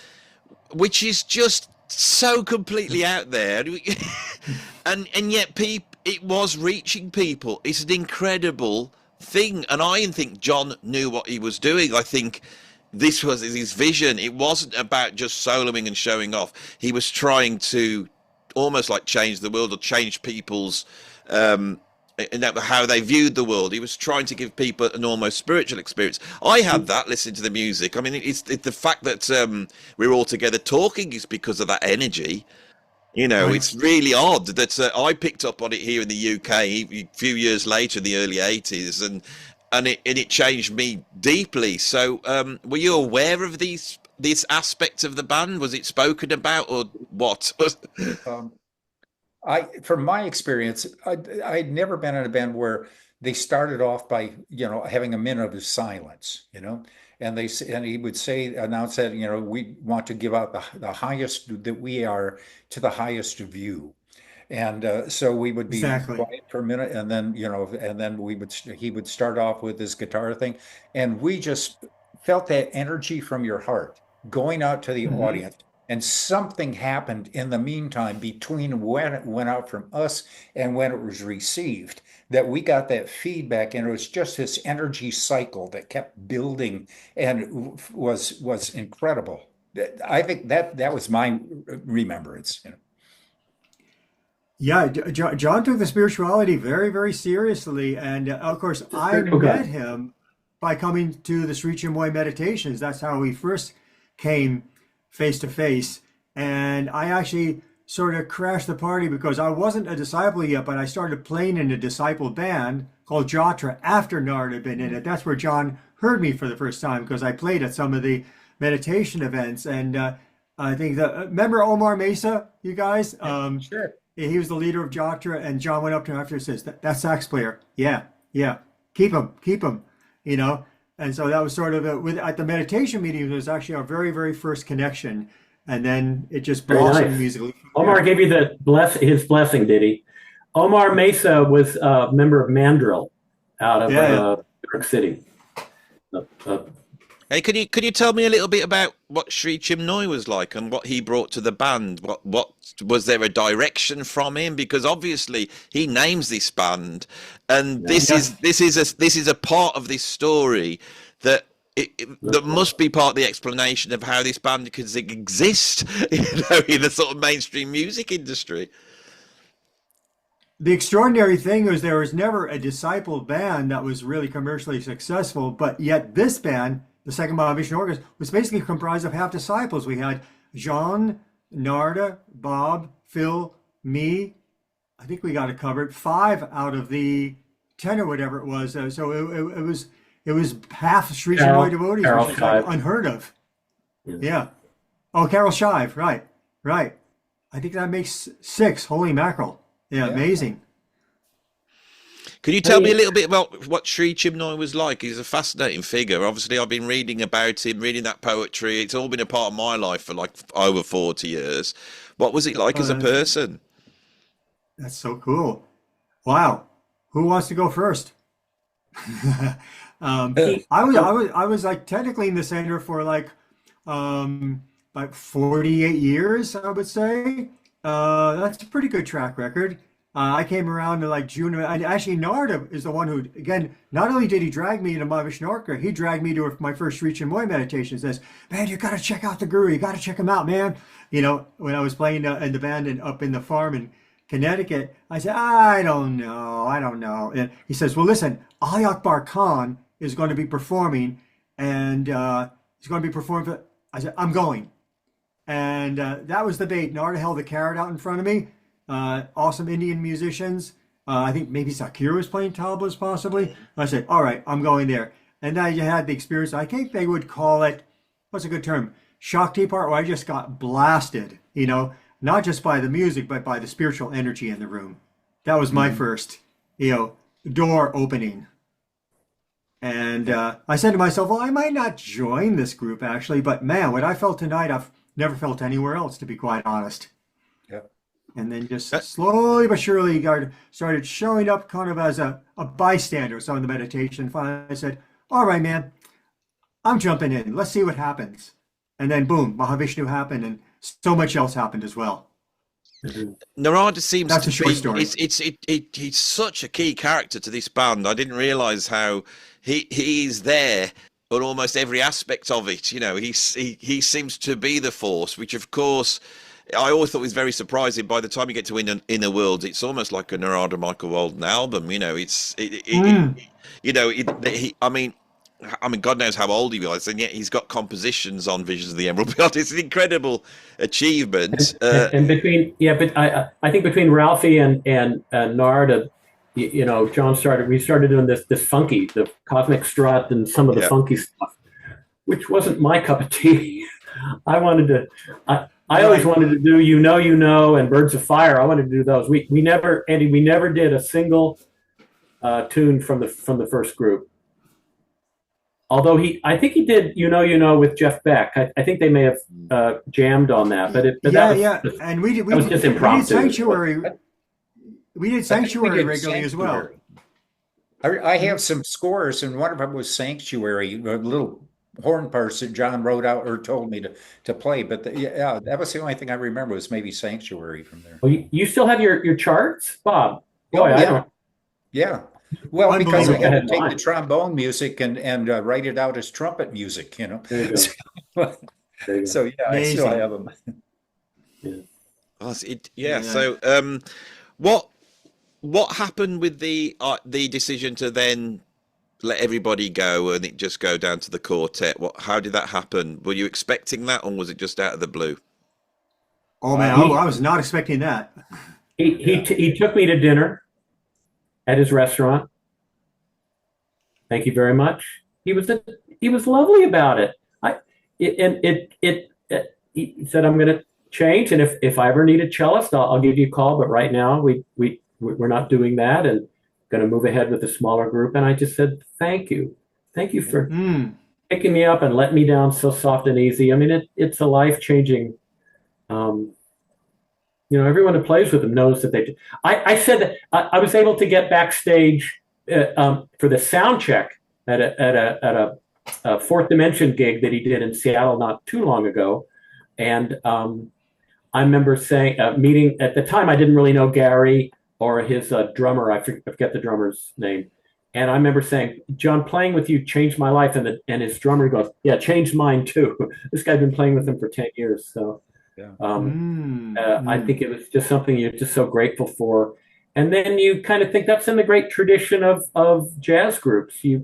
which is just so completely out there, and yet it was reaching people. It's an incredible thing, and I think John knew what he was doing. I think this was his vision. It wasn't about just soloing and showing off. He was trying to almost like change the world or change people's how they viewed the world. He was trying to give people an almost spiritual experience. I had that listening to the music. I mean, it's the fact that we're all together talking is because of that energy. You know, it's really odd that I picked up on it here in the UK a few years later in the early 80s, and it changed me deeply. So were you aware of this aspect of the band? Was it spoken about, or what? From my experience, I'd never been in a band where they started off by, having a minute of silence, and he would announce that, we want to give out the highest that we are to the highest view. And so we would be quiet for a minute, and then, he would start off with his guitar thing, and we just felt that energy from your heart going out to the audience. And something happened in the meantime between when it went out from us and when it was received, that we got that feedback, and it was just this energy cycle that kept building and was incredible. I think that was my remembrance. Yeah, John took the spirituality very, very seriously, and of course, I met him by coming to the Sri Chinmoy meditations. That's how we first came face to face, and I actually sort of crashed the party because I wasn't a disciple yet, but I started playing in a disciple band called Jatra after Nard had been in it. That's where John heard me for the first time, because I played at some of the meditation events. And I think remember Omar Mesa, you guys? Sure. He was the leader of Jatra, and John went up to him after and says, that sax player, yeah, keep him, And so that was sort of at the meditation meeting, it was actually our very, very first connection. And then it just blossomed musically. Omar gave you his blessing, did he? Omar Mesa was a member of Mandrill out of New York City. Hey, could you tell me a little bit about what Sri Chinmoy was like and what he brought to the band? What was there a direction from him? Because obviously he names this band, and this is a part of this story that that must be part of the explanation of how this band could exist, in the sort of mainstream music industry. The extraordinary thing was there was never a disciple band that was really commercially successful, but yet this band, the Second Mahavishnu Orchestra, was basically comprised of half disciples. We had Jean, Narda, Bob, Phil, me. I think we got it covered. 5 out of the 10 or whatever it was. So it was half Sri Chinmoy devotees, which is like unheard of. Yeah. Oh, Carol Shive. Right. I think that makes 6. Holy mackerel. Yeah, amazing. Can you tell me a little bit about what Sri Chinmoy was like? He's a fascinating figure. Obviously, I've been reading about him, reading that poetry. It's all been a part of my life for like over 40 years. What was it like as a person? That's so cool. Wow. Who wants to go first? I was like technically in the center for like 48 years, I would say. That's a pretty good track record. I came around in like June, and actually Narda is the one who, again, not only did he drag me into Mahavishnu Orchestra, he dragged me to my first Sri Chinmoy meditation. Says, man, you got to check out the guru. You got to check him out, man. When I was playing in the band up in the farm in Connecticut, I said, I don't know. And he says, well, listen, Ali Akbar Khan is going to be performing, and he's going to be performing. I said, I'm going. And that was the bait. Narda held the carrot out in front of me. Awesome Indian musicians. I think maybe Zakir was playing tablas possibly. I said, all right, I'm going there. And I had the experience. I think they would call it, what's a good term? Shakti part, where I just got blasted, not just by the music, but by the spiritual energy in the room. That was my first, door opening. And I said to myself, well, I might not join this group actually, but man, what I felt tonight, I've never felt anywhere else, to be quite honest. Yeah. And then just slowly but surely started showing up kind of as a bystander. So in the meditation, finally I said, all right, man, I'm jumping in. Let's see what happens. And then boom, Mahavishnu happened and so much else happened as well. Narada seems That's to a short be, story. he's such a key character to this band. I didn't realize how he's there on almost every aspect of it. You know, he seems to be the force, which of course I always thought was very surprising. By the time you get to Inner Worlds, it's almost like a Narada Michael Walden album. You know, I mean, God knows how old he was, and yet he's got compositions on Visions of the Emerald Beyond. It's an incredible achievement. And between, but I think between Ralphie and Narada, you know, we started doing this funky, the Cosmic Strut and some of the funky stuff, which wasn't my cup of tea. I always wanted to do You Know, and Birds of Fire. I wanted to do those. We never did a single tune from the first group. Although I think he did You Know with Jeff Beck. I think they may have jammed on that, but and we did just impromptu. We did Sanctuary regularly as well. I have some scores, and one of them was Sanctuary, a little horn parts that John wrote out or told me to play. But that was the only thing I remember was maybe Sanctuary from there. Well, you still have your charts, Bob? Boy, I don't. Yeah. Well, because I had to take the trombone music and write it out as trumpet music, you know. There you go. So yeah, I still have them. So, what happened with the decision to then let everybody go and it just go down to the quartet? How did that happen? Were you expecting that, or was it just out of the blue? Oh man, I was not expecting that. He took me to dinner at his restaurant. Thank you very much. He was lovely about it. He said, I'm going to change, and if I ever need a cellist, I'll give you a call. But right now we're not doing that, and going to move ahead with a smaller group. And I just said, thank you for picking me up and letting me down so soft and easy. I mean, it's a life-changing. You know, everyone who plays with them knows that they do. I said that I was able to get backstage for the sound check at a Fourth Dimension gig that he did in Seattle not too long ago. And I remember saying, meeting at the time, I didn't really know Gary or his drummer. I forget the drummer's name. And I remember saying, John, playing with you changed my life. And his drummer goes, yeah, changed mine too. This guy's been playing with him for 10 years. So. Yeah. I think it was just something you're just so grateful for, and then you kind of think that's in the great tradition of jazz groups. He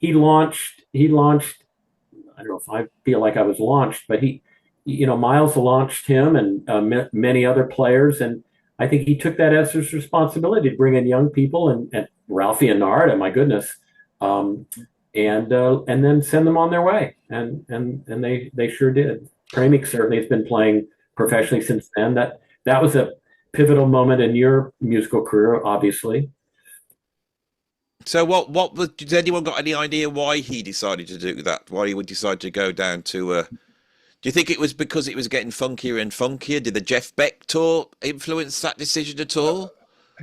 launched. I don't know if I feel like I was launched, but Miles launched him and many other players, and I think he took that as his responsibility to bring in young people and Ralphie and Narada, my goodness, and then send them on their way, and they sure did. Premik certainly has been playing professionally since then. That was a pivotal moment in your musical career, obviously. So did anyone got any idea why he decided to do that? Why he would decide to go down to do you think it was because it was getting funkier and funkier? Did the Jeff Beck tour influence that decision at all?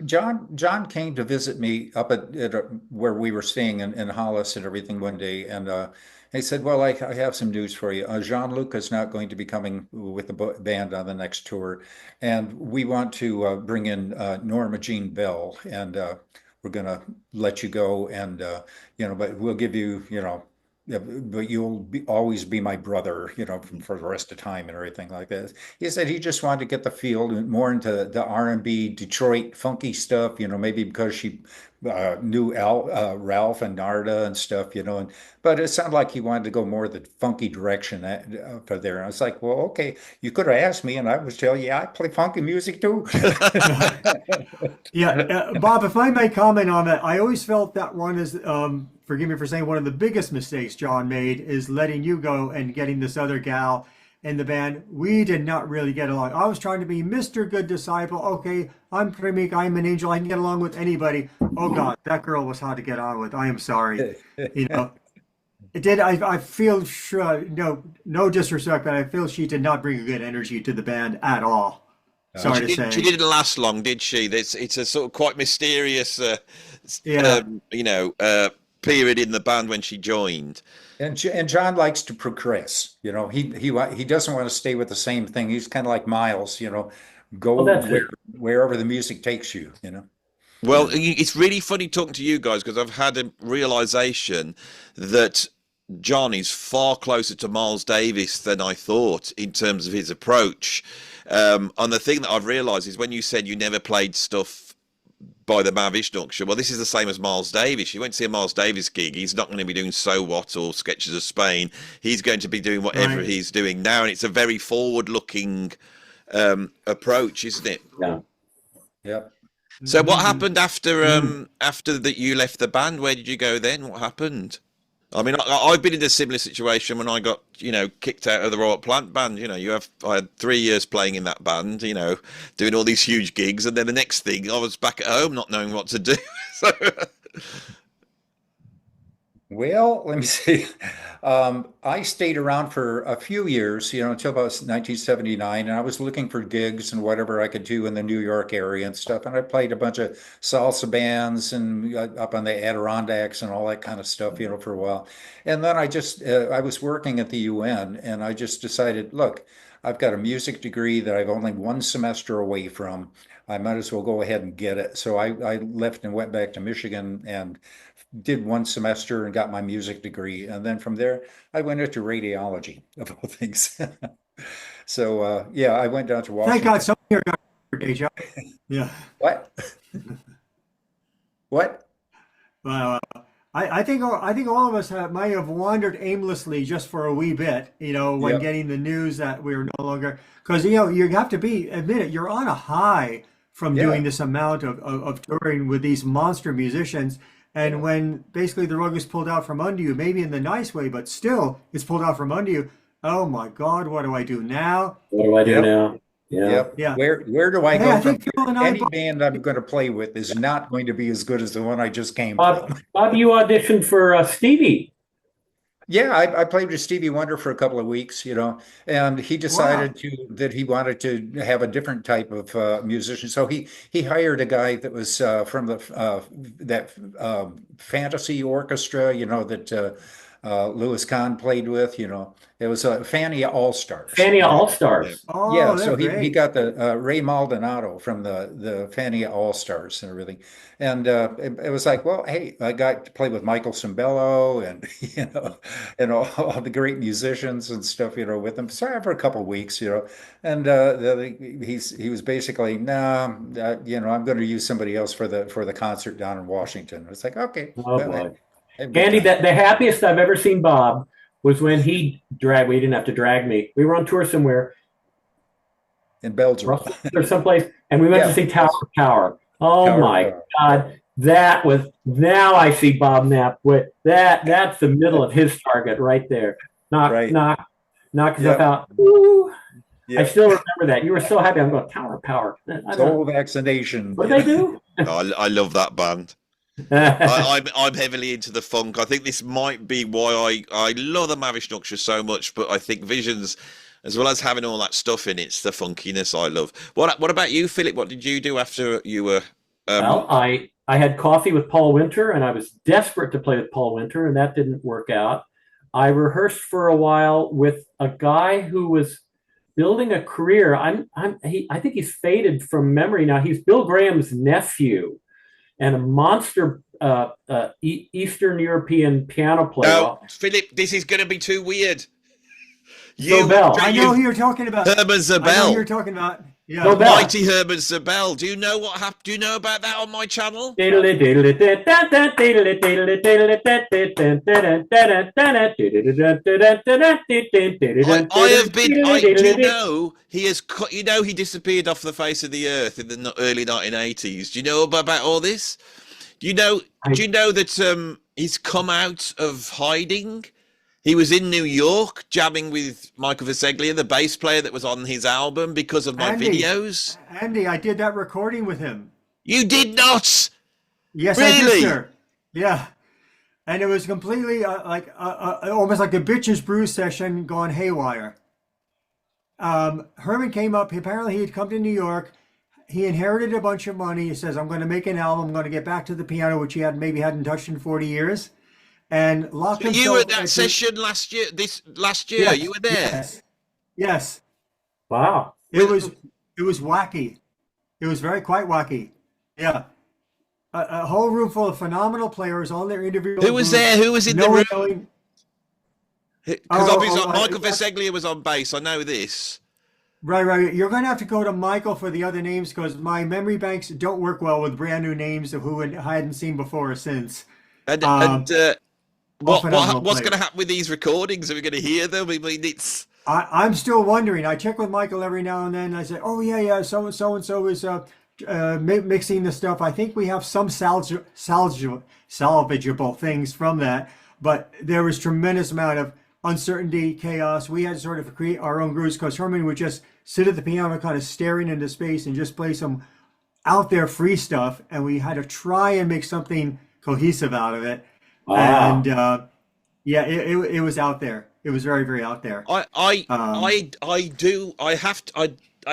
John came to visit me up at where we were staying in Hollis and everything one day, and he said, well, I have some news for you. Jean-Luc is not going to be coming with the band on the next tour, and we want to bring in Norma Jean Bell, and we're going to let you go, and but we'll give you, but you'll always be my brother, for the rest of time and everything like that. He said he just wanted to get the feel more into the R&B Detroit funky stuff, maybe because she knew Ralph and Narada and stuff, but it sounded like he wanted to go more the funky direction for there. And I was like, well, okay, you could have asked me and I would tell you, I play funky music too. Yeah, Bob, if I may comment on that, I always felt that one is, forgive me for saying, one of the biggest mistakes John made is letting you go and getting this other gal in the band, we did not really get along. I was trying to be Mr. Good Disciple. Okay, I'm Premik, I'm an angel, I can get along with anybody. Oh God, that girl was hard to get on with. I am sorry. You know, it did. I feel sure, no disrespect, but I feel she did not bring a good energy to the band at all. Sorry to say. She didn't last long, did she? It's a sort of quite mysterious, Yeah. period in the band when she joined. And John likes to progress. He doesn't want to stay with the same thing. He's kind of like Miles. Go wherever the music takes you. Well, it's really funny talking to you guys because I've had a realization that John is far closer to Miles Davis than I thought in terms of his approach. And the thing that I've realized is when you said you never played stuff by the Mahavishnu, well, this is the same as Miles Davis. You went to see a Miles Davis gig, he's not going to be doing So What or Sketches of Spain. He's going to be doing whatever he's doing now, and it's a very forward-looking approach, isn't it? Yeah. Yep. So what happened after that you left the band? Where did you go then? What happened? I mean, I've been in a similar situation when I got, kicked out of the Royal Plant band. I had 3 years playing in that band, doing all these huge gigs. And then the next thing, I was back at home not knowing what to do. So... Well, let me see. I stayed around for a few years, until about 1979, and I was looking for gigs and whatever I could do in the New York area and stuff. And I played a bunch of salsa bands and up on the Adirondacks and all that kind of stuff, for a while. And then I was working at the UN, and I just decided, look, I've got a music degree that I've only one semester away from. I might as well go ahead and get it. So I left and went back to Michigan and did one semester and got my music degree. And then from there, I went into radiology, of all things. So, I went down to Washington. Thank God someone here got your day job. Yeah. What? What? Well, I think all of us might have wandered aimlessly just for a wee bit, when getting the news that we were no longer, because you have to admit it, you're on a high from doing this amount of touring with these monster musicians. And when basically the rug is pulled out from under you, maybe in the nice way, but still it's pulled out from under you. Oh my God, what do I do now? What do I do now? Yeah. Yep. Yeah. Where do I go I from think Phil and here? I Any both- band I'm going to play with is not going to be as good as the one I just came Bob, from. Bob, you auditioned for Stevie. Yeah, I played with Stevie Wonder for a couple of weeks, and he decided that he wanted to have a different type of musician. So he hired a guy that was from that fantasy orchestra, that Louis Kahn played with. It was Fania All Stars. Fania All Stars. Oh, Yeah, they're so he great. got the Ray Maldonado from the Fania All Stars and everything, and it was like, well, hey, I got to play with Michael Cimbello and and all the great musicians and stuff, with him. So for a couple of weeks, and he was basically, nah, I'm going to use somebody else for the concert down in Washington. It's like, okay, Oh boy, good Andy, time. the happiest I've ever seen Bob was when he dragged. We didn't have to drag me. We were on tour somewhere, In Belgium. Brussels or someplace, and we went to see Tower of Power. Oh Tower of my Power. God, that was. Now I see Bob Knapp with that. That's the middle of his target right there. Knock Yep. stuff out. Woo. Yeah. I still remember that. You were so happy. I'm going Tower of Power. I don't know. Total vaccination. What did they do? I love that band. I'm heavily into the funk. I think this might be why I love the Mahavishnu so much, but I think Visions, as well as having all that stuff in it, it's the funkiness I love. What about you, Philip? What did you do after you were Well, I had coffee with Paul Winter, and I was desperate to play with Paul Winter, and that didn't work out. I rehearsed for a while with a guy who was building a career. I think he's faded from memory now. He's Bill Graham's nephew and a monster Eastern European piano player. No, Philip, this is going to be too weird. Zabel. I know who you're talking about. Herman I know who Zabel. you're talking about. Yeah. Zabel. Mighty Herman Zabel. Do you know what happened? Do you know about that on my channel? I have been. Do you know he has? He disappeared off the face of the earth in the early 1980s. Do you know about all this? Do you know? Do you know that he's come out of hiding? He was in New York jamming with Michael Viseglia, the bass player that was on his album, because of my videos. Andy, I did that recording with him. You did not? Yes, Really? I did, sir. Yeah. And it was completely almost like a Bitches Brew session gone haywire. Herman came up. Apparently, he had come to New York. He inherited a bunch of money. He says, I'm going to make an album. I'm going to get back to the piano, which he maybe hadn't touched in 40 years. And locked himself. You were at that session last year? Yes, you were there? Yes. Wow. It was wacky. It was quite wacky. Yeah. A whole room full of phenomenal players on their individual. Who was there? Who was in the room? Because obviously Michael Viseglia was on bass. I know this. Right. You're going to have to go to Michael for the other names because my memory banks don't work well with brand new names of who I hadn't seen before or since. What's going to happen with these recordings? Are we going to hear them? I mean, I'm still wondering. I check with Michael every now and then. I say, oh, yeah, so and so is mixing the stuff. I think we have some salvageable things from that. But there was tremendous amount of uncertainty, chaos. We had to sort of create our own grooves because Herman would just sit at the piano kind of staring into space and just play some out there free stuff. And we had to try and make something cohesive out of it. Wow. And it was out there. It was very, very out there. I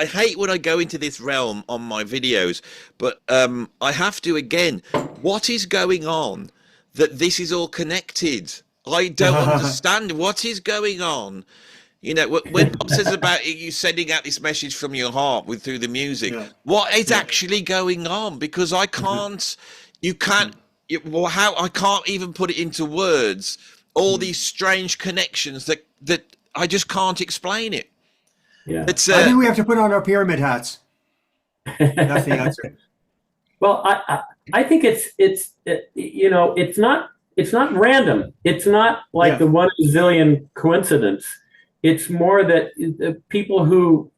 hate when I go into this realm on my videos, but I have to again. What is going on? That this is all connected. I don't understand what is going on. You know, when Bob says about you sending out this message from your heart through the music, what is actually going on? Because I can't. You can't. I can't even put it into words. All these strange connections that I just can't explain it. Yeah, I think we have to put on our pyramid hats. That's the answer. Well, I think it's not random. It's not like the 1 zillion coincidence. It's more that the people who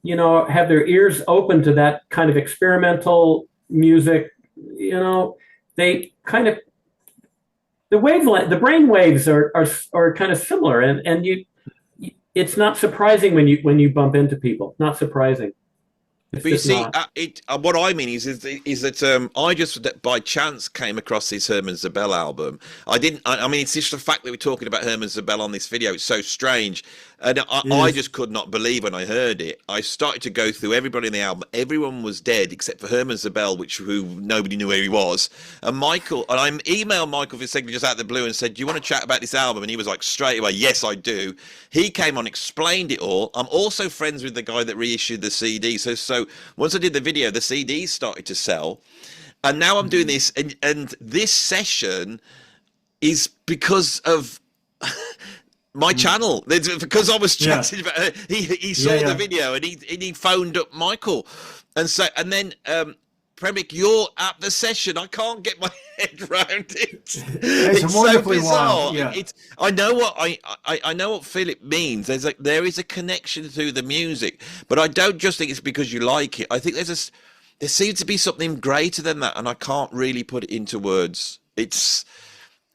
have their ears open to that kind of experimental music, they kind of the brain waves are kind of similar, and it's not surprising when you bump into people. Not surprising. But you see, what I mean is that I just by chance came across this Herman Zabel album. I mean, it's just the fact that we're talking about Herman Zabel on this video. It's so strange. And I just could not believe when I heard it. I started to go through everybody in the album. Everyone was dead except for Herman Zabel, who nobody knew where he was. And I emailed Michael Viseglia just out of the blue and said, do you want to chat about this album? And he was like, straight away, yes, I do. He came on, explained it all. I'm also friends with the guy that reissued the CD. So once I did the video, the CDs started to sell. And now I'm doing this. And this session is because of... my channel. It's because I was chatting about her. He saw the video and he phoned up Michael, and then Premik, you're at the session. I can't get my head around it. It's so bizarre. Yeah. I know what Philip means. There is a connection to the music, but I don't just think it's because you like it. I think there seems to be something greater than that, and I can't really put it into words.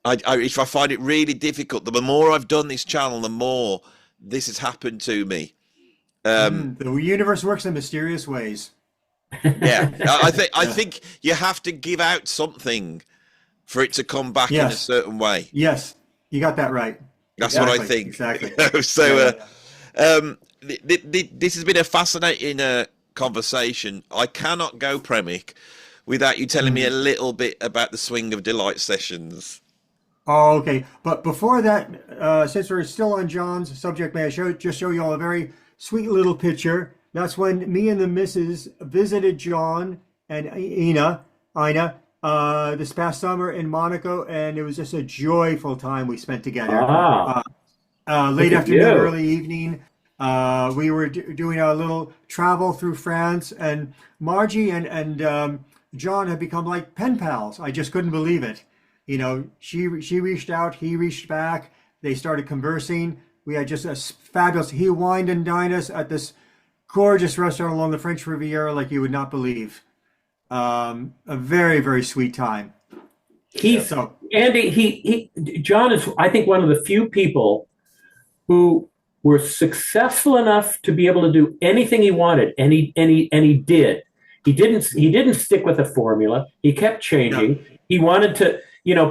I find it really difficult. The more I've done this channel, the more this has happened to me. The universe works in mysterious ways. Yeah, I think you have to give out something for it to come back in a certain way. Yes, you got that right. That's what I think. Exactly. So, this has been a fascinating conversation. I cannot go, Premik, without you telling me a little bit about the Swing of Delight sessions. Oh, okay. But before that, since we're still on John's subject, may I just show you all a very sweet little picture. That's when me and the missus visited John and Ina this past summer in Monaco, and it was just a joyful time we spent together. Late afternoon, early evening. We were doing a little travel through France, and Margie and John had become like pen pals. I just couldn't believe it. She reached out, he reached back. They started conversing. We had just a fabulous. He wined and dined us at this gorgeous restaurant along the French Riviera, like you would not believe. A very, very sweet time. He's So Andy. John is, I think, one of the few people who were successful enough to be able to do anything he wanted, and he did. He didn't stick with a formula. He kept changing. no. He wanted to.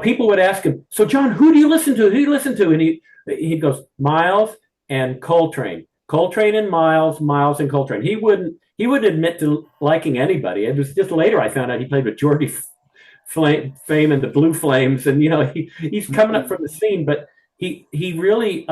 People would ask him, "So, John, who do you listen to? Who do you listen to?" And he goes, "Miles and Coltrane, Coltrane and Miles, Miles and Coltrane." He wouldn't admit to liking anybody. It was just later I found out he played with Geordie Fame and the Blue Flames, and he's coming up from the scene. But he really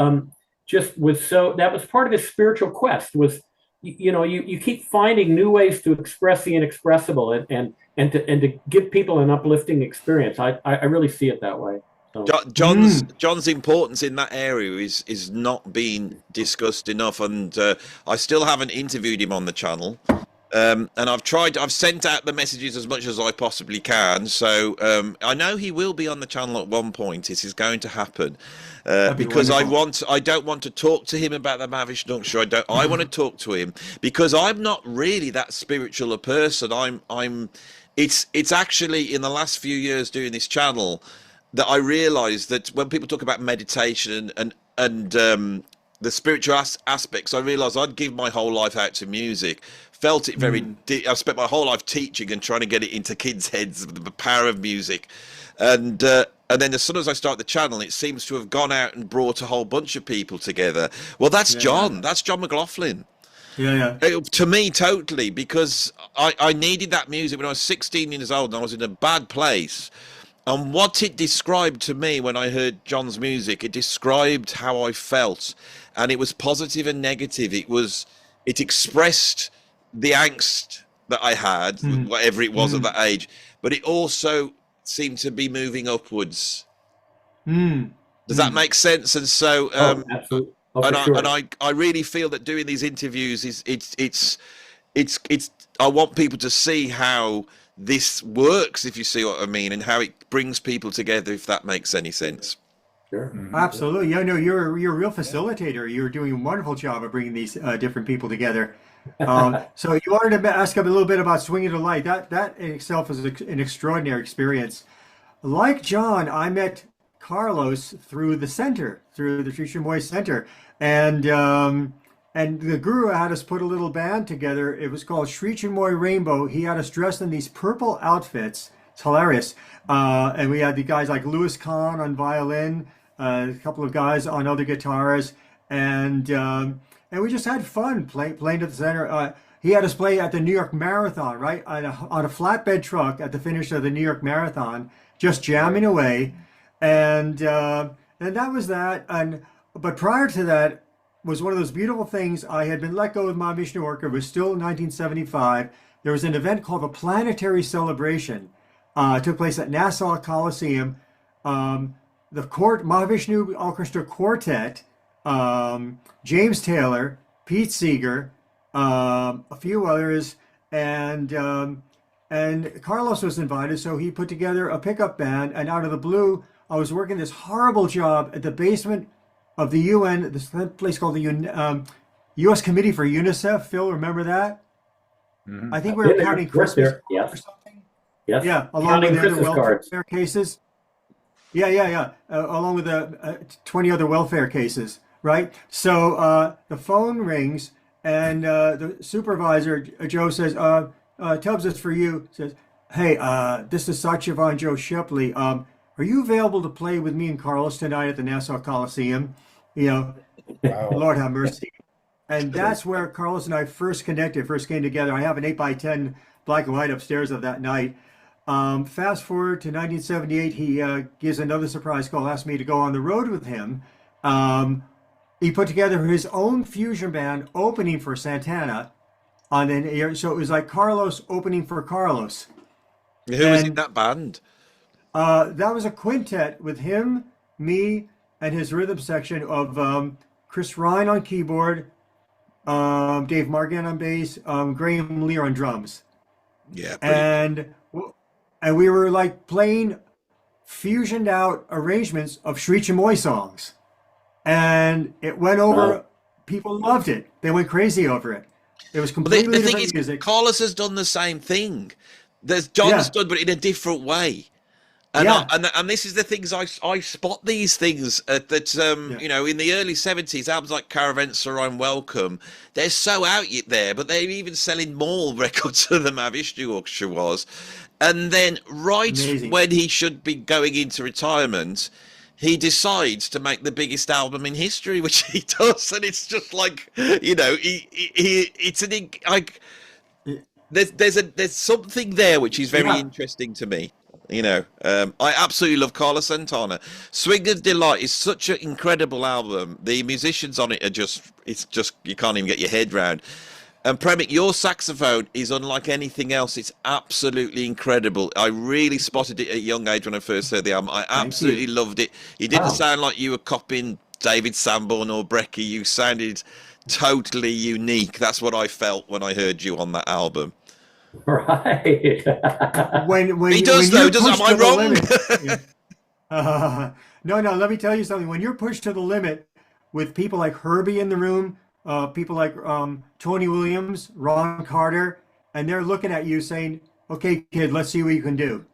just was so. That was part of his spiritual quest. Was you keep finding new ways to express the inexpressible and to give people an uplifting experience. I really see it that way. So. John's importance in that area is not being discussed enough, and I still haven't interviewed him on the channel. And I've sent out the messages as much as I possibly can. So I know he will be on the channel at one point. This is going to happen because wonderful. I don't want to talk to him about the Mahavishnu. I want to talk to him because I'm not really that spiritual a person. It's actually in the last few years doing this channel that I realized that when people talk about meditation and the spiritual aspects, I realized I'd give my whole life out to music. Felt it very I've spent my whole life teaching and trying to get it into kids' heads, the power of music, and then as soon as I start the channel, it seems to have gone out and brought a whole bunch of people together. Well, that's John McLaughlin. To me, totally, because I needed that music when I was 16 years old and I was in a bad place. And what it described to me when I heard John's music, it described how I felt, and it was positive and negative. It expressed the angst that I had, whatever it was at that age, but it also seemed to be moving upwards. Does that make sense? And so, absolutely. I really feel that doing these interviews it's I want people to see how this works, if you see what I mean, and how it brings people together, if that makes any sense. Sure. Absolutely. Yeah, no, you're a real facilitator. You're doing a wonderful job of bringing these different people together. So you wanted to ask a little bit about Swinging to Light. That in itself is an extraordinary experience. Like John, I met Carlos through the center, through the Sri Chinmoy Center, and the guru had us put a little band together. It was called Sri Chinmoy Rainbow. He had us dressed in these purple outfits. It's hilarious. And we had the guys like Louis Kahn on violin, a couple of guys on other guitars, and we just had fun playing to the center. He had us play at the New York Marathon, right, on a flatbed truck at the finish of the New York Marathon, just jamming away, and that was that. But prior to that was one of those beautiful things. I had been let go of Mahavishnu Orchestra. It was still 1975. There was an event called the Planetary Celebration. It took place at Nassau Coliseum. The Mahavishnu Orchestra Quartet, James Taylor, Pete Seeger, a few others, and Carlos was invited, so he put together a pickup band. And out of the blue, I was working this horrible job at the basement of the UN, this place called the U.S. Committee for UNICEF. Phil, remember that? I think we were counting Christmas cards or something. Yes. Yeah, along Counting with the other Christmas cards. welfare cases. Yeah. Along with the 20 other welfare cases, right? So the phone rings, and the supervisor, Joe, says, Tubbs, it's for you. Says, hey, this is Satyavan Joe Shepley. Are you available to play with me and Carlos tonight at the Nassau Coliseum? Wow. Lord have mercy. And that's where Carlos and I first connected, first came together. I have an 8x10 black and white upstairs of that night. Fast forward to 1978, he gives another surprise call, asked me to go on the road with him. He put together his own fusion band opening for Santana. So it was like Carlos opening for Carlos. Who was in that band? That was a quintet with him, me, and his rhythm section of Chris Ryan on keyboard, Dave Margan on bass, Graham Lear on drums. Yeah. And we were like playing fusioned out arrangements of Sri Chinmoy songs. And it went over, people loved it. They went crazy over it. It was completely different music. Carlos has done the same thing. John's done, but in a different way. And, Yeah. and this is the things I spot these things you know, in the early 70s, albums like Caravanserai, Welcome, they're so out there, but they're even selling more records than the Mahavishnu Orchestra was. And then Amazing. when he should be going into retirement, he decides to make the biggest album in history, which he does, and it's just like, you know, there's something there which is very interesting to me. You know, I absolutely love Carlos Santana. Swing of Delight is such an incredible album. The musicians on it are it's just, you can't even get your head round. And Premik, your saxophone is unlike anything else. It's absolutely incredible. I really spotted it at a young age when I first heard the album. I absolutely loved it. You didn't sound like you were copying David Sanborn or Brecky. You sounded totally unique. That's what I felt when I heard you on that album. Right. When He does, when though, you're doesn't, pushed am I to the wrong? limit, no, let me tell you something. When you're pushed to the limit with people like Herbie in the room, people like Tony Williams, Ron Carter, and they're looking at you saying, "Okay, kid, let's see what you can do."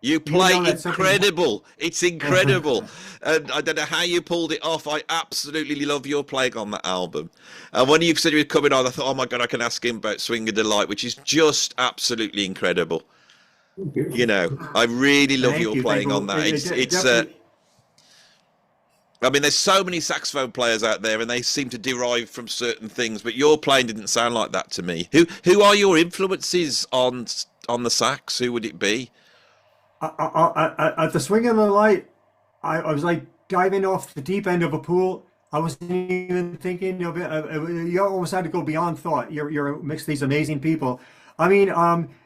You play know that something- incredible. It's incredible. And I don't know how you pulled it off. I absolutely love your playing on that album. And when you said you were coming on, I thought, oh my God, I can ask him about Swing of Delight, which is just absolutely incredible. You know, I really love your playing on that. I mean, there's so many saxophone players out there, and they seem to derive from certain things, but your playing didn't sound like that to me. Who are your influences on the sax? Who would it be? At the Swing of the Light, I was like diving off the deep end of a pool. I wasn't even thinking of it. You almost had to go beyond thought. You're amidst these amazing people. I mean,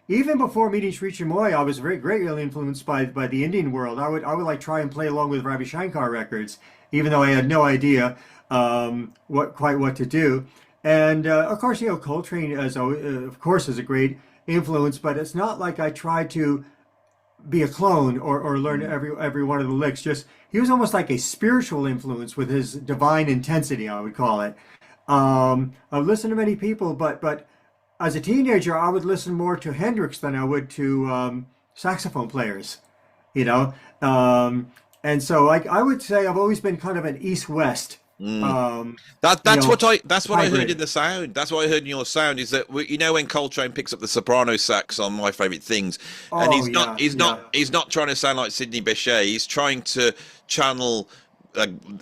even before meeting Sri Chinmoy, I was very greatly influenced by the Indian world. I would like try and play along with Ravi Shankar records, even though I had no idea what to do. And of course, you know, Coltrane of course is a great influence, but it's not like I tried to be a clone or learn every one of the licks. Just he was almost like a spiritual influence with his divine intensity, I would call it. I've listened to many people, but as a teenager, I would listen more to Hendrix than I would to saxophone players, you know. And so I would say I've always been kind of an East-West. That's what I heard hybrid. in the sound. That's what I heard in your sound, is that, you know, when Coltrane picks up the soprano sax on My Favorite Things, and he's not trying to sound like Sidney Bechet. He's trying to channel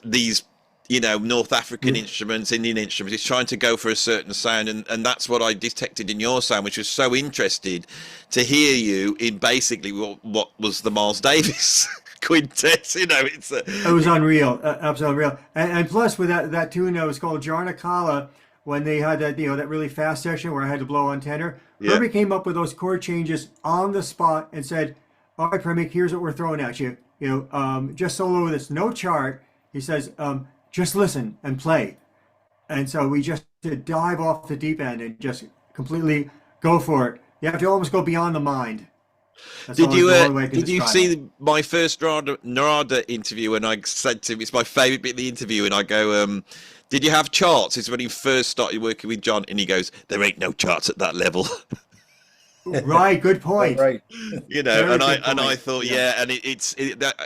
these, you know, North African instruments, Indian instruments. He's trying to go for a certain sound, and that's what I detected in your sound, which was so interested to hear you in basically what was the Miles Davis quintet. You know, it was unreal, absolutely unreal. And plus with that tune that was called Jarna Kala, when they had that, you know, that really fast section where I had to blow on tenor, Herbie came up with those chord changes on the spot and said, "All right, Premik, here's what we're throwing at you. You know, just solo this, no chart." He says, "Just listen and play." And so we just dive off the deep end and just completely go for it. You have to almost go beyond the mind. That's Did the only way I can you describe see it. my first Narada interview, and I said to him, it's my favourite bit of the interview, and I go, did you have charts? It's when he first started working with John, and he goes, there ain't no charts at that level. Right, good point. Right. You know, Very and good I point. thought, and it's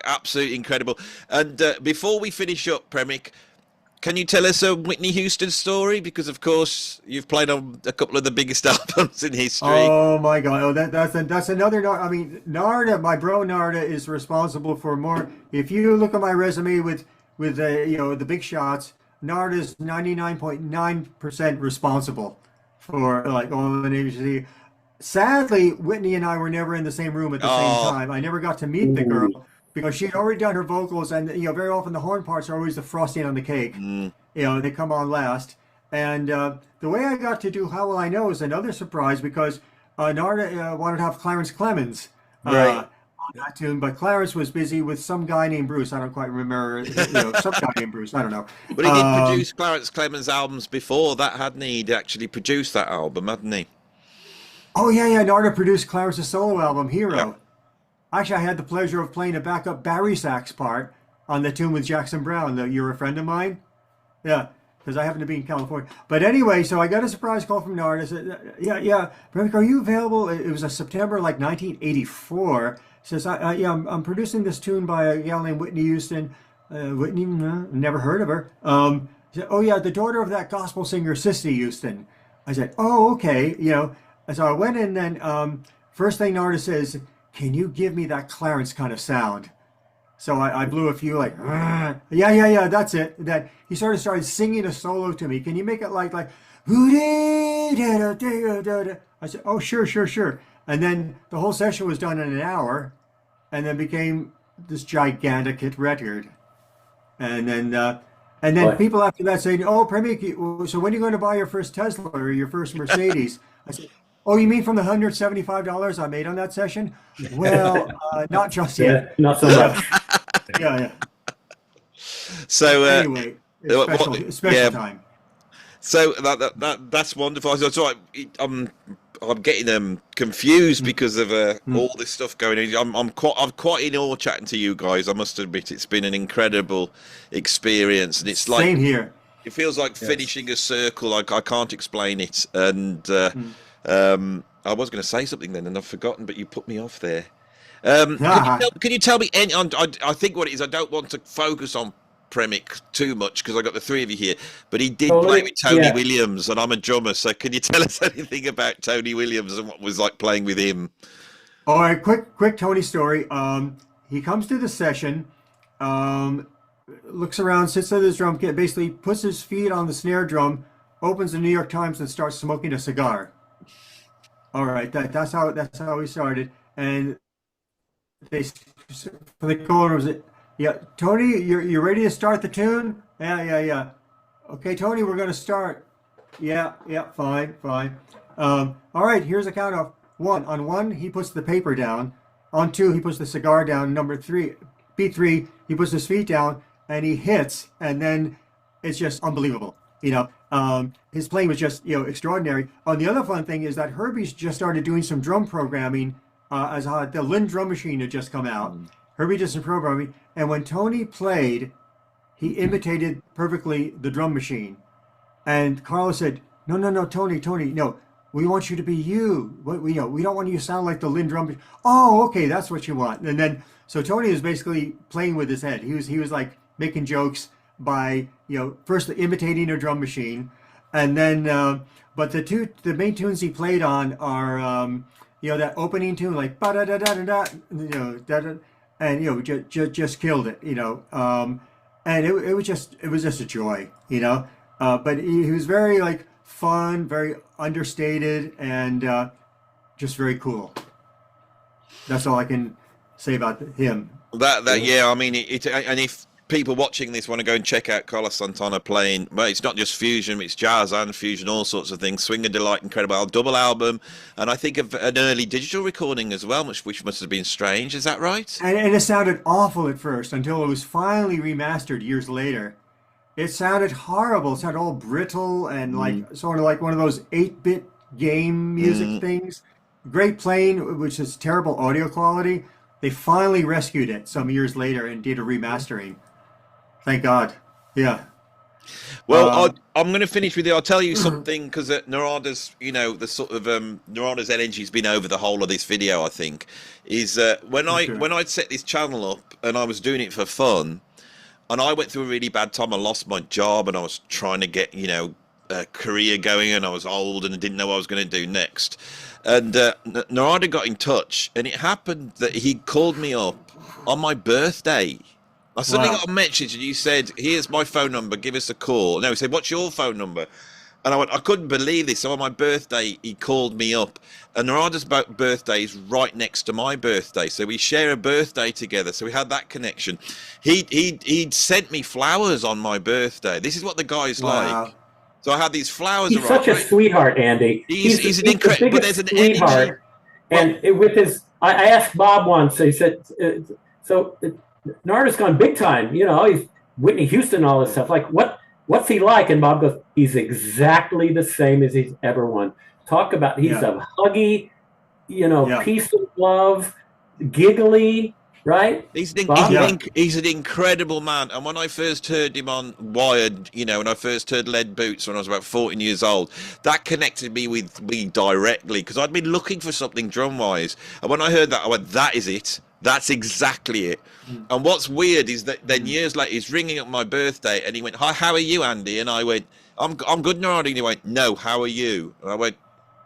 absolutely incredible. And before we finish up, Premik, can you tell us a Whitney Houston story? Because of course you've played on a couple of the biggest albums in history. Oh my God! Oh, that's another. I mean, Narda, my bro Narda, is responsible for more. If you look at my resume with you know, the big shots, Narda's 99.9% responsible for like all the names you see. Sadly, Whitney and I were never in the same room at the same time. I never got to meet the girl because she had already done her vocals, and you know, very often the horn parts are always the frosting on the cake. You know, they come on last. And the way I got to do How Will I Know is another surprise, because Narda wanted to have Clarence Clemens on that tune, but Clarence was busy with some guy named Bruce. I don't quite remember, you know, some guy named Bruce. I don't know. But he did produce Clarence Clemens' albums before that, hadn't he? He'd actually produced that album, hadn't he? Oh yeah. Narda produced Clarence's solo album, Hero. Yeah. Actually, I had the pleasure of playing a backup Barry sax part on the tune with Jackson Brown, the You're a Friend of Mine. Yeah, because I happen to be in California. But anyway, so I got a surprise call from Narda. I said, yeah, Premik, are you available? It was a September like 1984. says, yeah, I'm producing this tune by a gal named Whitney Houston. Whitney, never heard of her. He said, oh yeah, the daughter of that gospel singer, Sissy Houston. I said, oh, okay, And so I went in, and first thing the artist says, can you give me that Clarence kind of sound? So I blew a few like, yeah, that's it. That he started singing a solo to me. Can you make it like, I said, oh, sure. And then the whole session was done in an hour, and then became this gigantic hit record. And then people after that saying, oh, Premik, so when are you going to buy your first Tesla or your first Mercedes? I said, oh, you mean from the $175 I made on that session? Well, not just yet. Not so much. Yeah. So anyway, it's special time. So that's wonderful. So I'm getting confused because of all this stuff going on. I'm quite in awe chatting to you guys. I must admit, it's been an incredible experience, and it's like same here. It feels like finishing a circle. Like I can't explain it. And I was going to say something then, and I've forgotten. But you put me off there. Can you tell me any? I think what it is, I don't want to focus on Premik too much because I got the three of you here, but he did play with Tony Williams, and I'm a drummer, so can you tell us anything about Tony Williams and what it was like playing with him? All right, quick Tony story. He comes to the session, looks around, sits at his drum kit, basically puts his feet on the snare drum, opens the New York Times, and starts smoking a cigar. All right, that's how we started, and the caller was it. Yeah, Tony, you ready to start the tune? Yeah. Okay, Tony, we're gonna start. Yeah, fine. All right, here's a count of 1. On 1, he puts the paper down. On 2, he puts the cigar down. Number 3, beat 3, he puts his feet down and he hits, and then it's just unbelievable. His playing was just extraordinary. The other fun thing is that Herbie's just started doing some drum programming. As the Lynn drum machine had just come out. Herbie did some programming, and when Tony played, he imitated perfectly the drum machine. And Carlos said, "No, Tony, no, we want you to be you. We don't want you to sound like the Lynn drum machine." Oh, okay, that's what you want. And then so Tony was basically playing with his head. He was like making jokes by first imitating a drum machine, and then but the main tunes he played on are that opening tune like ba da da da da da, and just killed it, and it was just a joy, but he was very like fun, very understated, and just very cool. That's all I can say about him. I mean it, and if people watching this want to go and check out Carlos Santana playing, well, it's not just fusion, it's jazz and fusion, all sorts of things. Swing and Delight, incredible double album, and I think of an early digital recording as well, which must have been strange. Is that right? And it sounded awful at first until it was finally remastered years later. It sounded horrible. It sounded all brittle and like sort of like one of those 8-bit game music things. Great playing, which is terrible audio quality. They finally rescued it some years later and did a remastering. Thank God. Yeah. Well, I'm going to finish with you. I'll tell you something, because Narada's, the sort of Narada's energy's been over the whole of this video. I think is when I'd set this channel up and I was doing it for fun, and I went through a really bad time. I lost my job and I was trying to get a career going, and I was old and I didn't know what I was going to do next. And Narada got in touch, and it happened that he called me up on my birthday. I suddenly got a message, and you said, "Here's my phone number. Give us a call." No, he said, "What's your phone number?" And I went, I couldn't believe this. So on my birthday, he called me up, and Narada's birthday is right next to my birthday, so we share a birthday together. So we had that connection. He'd sent me flowers on my birthday. This is what the guy's like. So I had these flowers. He's such a sweetheart, Andy. He's an incredible. But there's an sweetheart. Energy. And with his, I asked Bob once. He said, "So Narada's gone big time. He's Whitney Houston, all this stuff. Like, what's he like?" And Bob goes, "He's exactly the same as he's ever won. Talk about he's a huggy, peace and love, giggly." Right? He's an incredible man. And when I first heard him on Wired, when I first heard Lead Boots when I was about 14 years old, that connected me with me directly, because I'd been looking for something drum-wise. And when I heard that, I went, that is it. That's exactly it. And what's weird is that then years later, he's ringing up my birthday, and he went, "Hi, how are you, Andy?" And I went, I'm good, Nardi." And he went, "No, how are you?" And I went,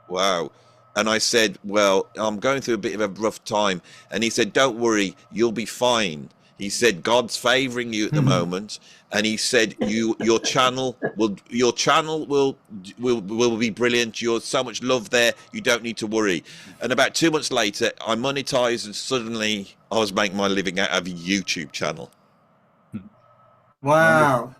"Wow." And I said, "Well, I'm going through a bit of a rough time." And he said, "Don't worry, you'll be fine." He said, "God's favoring you at the moment." And he said, your channel will be brilliant. You're so much love there. You don't need to worry." And about 2 months later, I monetized, and suddenly I was making my living out of a YouTube channel. Wow.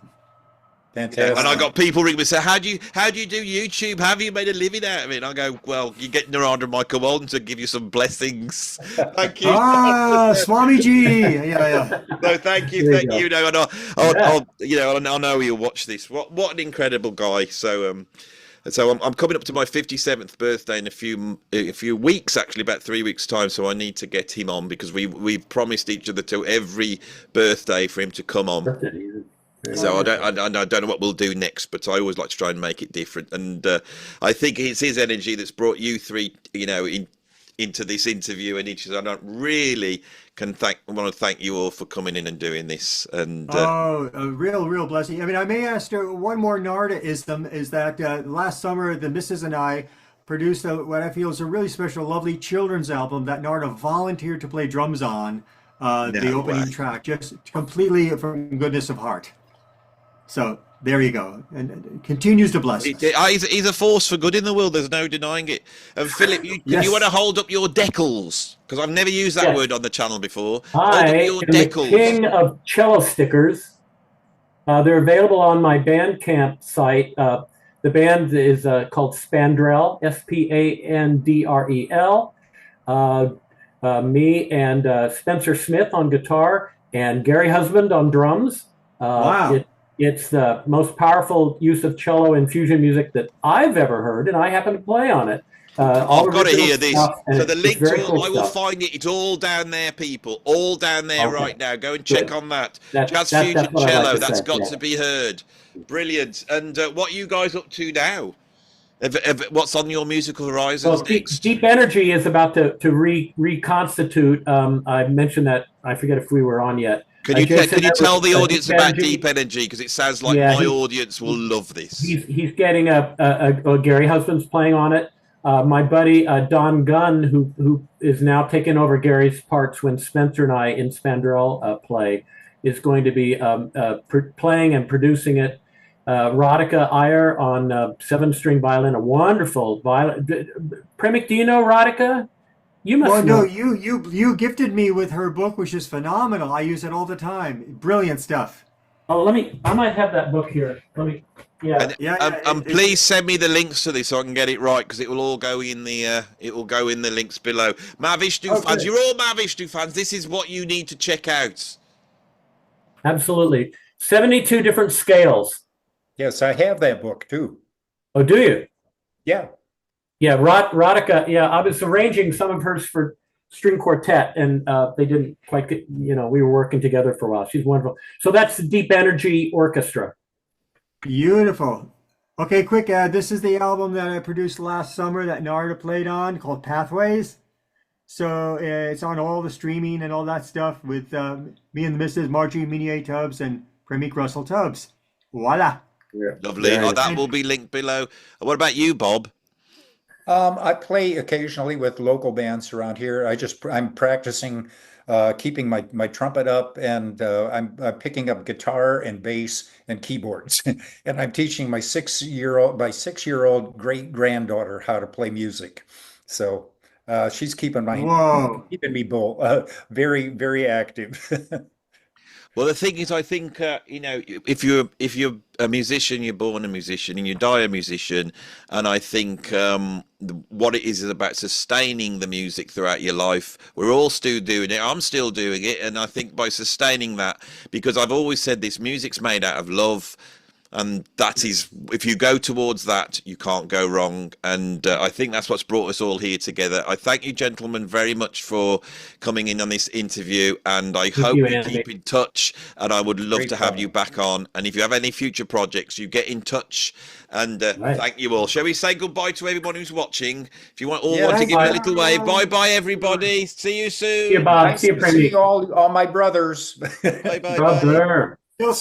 Fantastic. And I got people ring me and say, how do you do YouTube? Have you made a living out of it? And I go, "Well, you get Narendra Michael to give you some blessings." Thank you. Swamiji. Yeah. No, thank you. No, and I know you'll watch this. What an incredible guy. So I'm coming up to my 57th birthday in a few weeks, actually, about 3 weeks time. So I need to get him on, because we've promised each other to every birthday for him to come on. So I don't know what we'll do next, but I always like to try and make it different. And I think it's his energy that's brought you three, into this interview. And I really want to thank you all for coming in and doing this. And a real blessing. I mean, I may ask one more Narda-ism, is that last summer the missus and I produced what I feel is a really special, lovely children's album that Narda volunteered to play drums on, the opening track, just completely from goodness of heart. So there you go, and continues to bless us. He's a force for good in the world. There's no denying it. And Philip, you want to hold up your decals? Because I've never used that word on the channel before. I am the king of cello stickers. They're available on my Bandcamp site. The band is called Spandrel, Spandrel. Me and Spencer Smith on guitar, and Gary Husband on drums. Wow. It's the most powerful use of cello in fusion music that I've ever heard, and I happen to play on it. I've got to hear this. So the link to cool I will find it. It's all down there, people. All down there right now. Go and check on that. Jazz fusion cello. That's got to be heard. Brilliant. And what are you guys up to now? What's on your musical horizons next? Deep Energy is about to reconstitute. I mentioned that. I forget if we were on yet. Can you tell the audience about Deep Energy? Because it sounds like my audience will love this. He's getting a Gary Husband's playing on it. My buddy Don Gunn, who is now taking over Gary's parts when Spencer and I in Spandrel play, is going to be playing and producing it. Radhika Iyer on 7-string violin, a wonderful violin. Premik, do you know Radhika? You must know. No, you gifted me with her book, which is phenomenal. I use it all the time. Brilliant stuff. Oh, I might have that book here. And please send me the links to this so I can get it right, because it will all go in the links below. Mahavishnu fans, you're all Mahavishnu fans. This is what you need to check out. Absolutely. 72 different scales. Yes, I have that book too. Oh, do you? Yeah. Yeah, Radhika. Yeah, I was arranging some of hers for string quartet, and they didn't quite get. We were working together for a while. She's wonderful. So that's the Deep Energy Orchestra. Beautiful. Okay, quick. This is the album that I produced last summer that Narda played on, called Pathways. So it's on all the streaming and all that stuff with me and the Mrs. Margie Minier Tubbs and Premik Russell Tubbs. Voila. Yeah. Lovely. That will be linked below. What about you, Bob? I play occasionally with local bands around here. I'm practicing keeping my trumpet up, and I'm picking up guitar and bass and keyboards, and I'm teaching my 6-year-old great granddaughter how to play music. So she's keeping me very, very active. Well, the thing is, I think if you're a musician, you're born a musician, and you die a musician. And I think what it is about sustaining the music throughout your life. We're all still doing it. I'm still doing it, and I think by sustaining that, because I've always said this, music's made out of love. And that is, if you go towards that, you can't go wrong. And I think that's what's brought us all here together. I thank you, gentlemen, very much for coming in on this interview. And I hope you, we Andy. keep in touch. And I would love Great to have talk. you back on. And if you have any future projects, you get in touch. And Right. thank you all. Shall we say goodbye to everyone who's watching? If you want Yeah, want to give me a bye. little wave. Bye-bye, everybody. See you soon. See you, Bob. Nice See you, to see Premik. all my brothers. Bye-bye. Brother.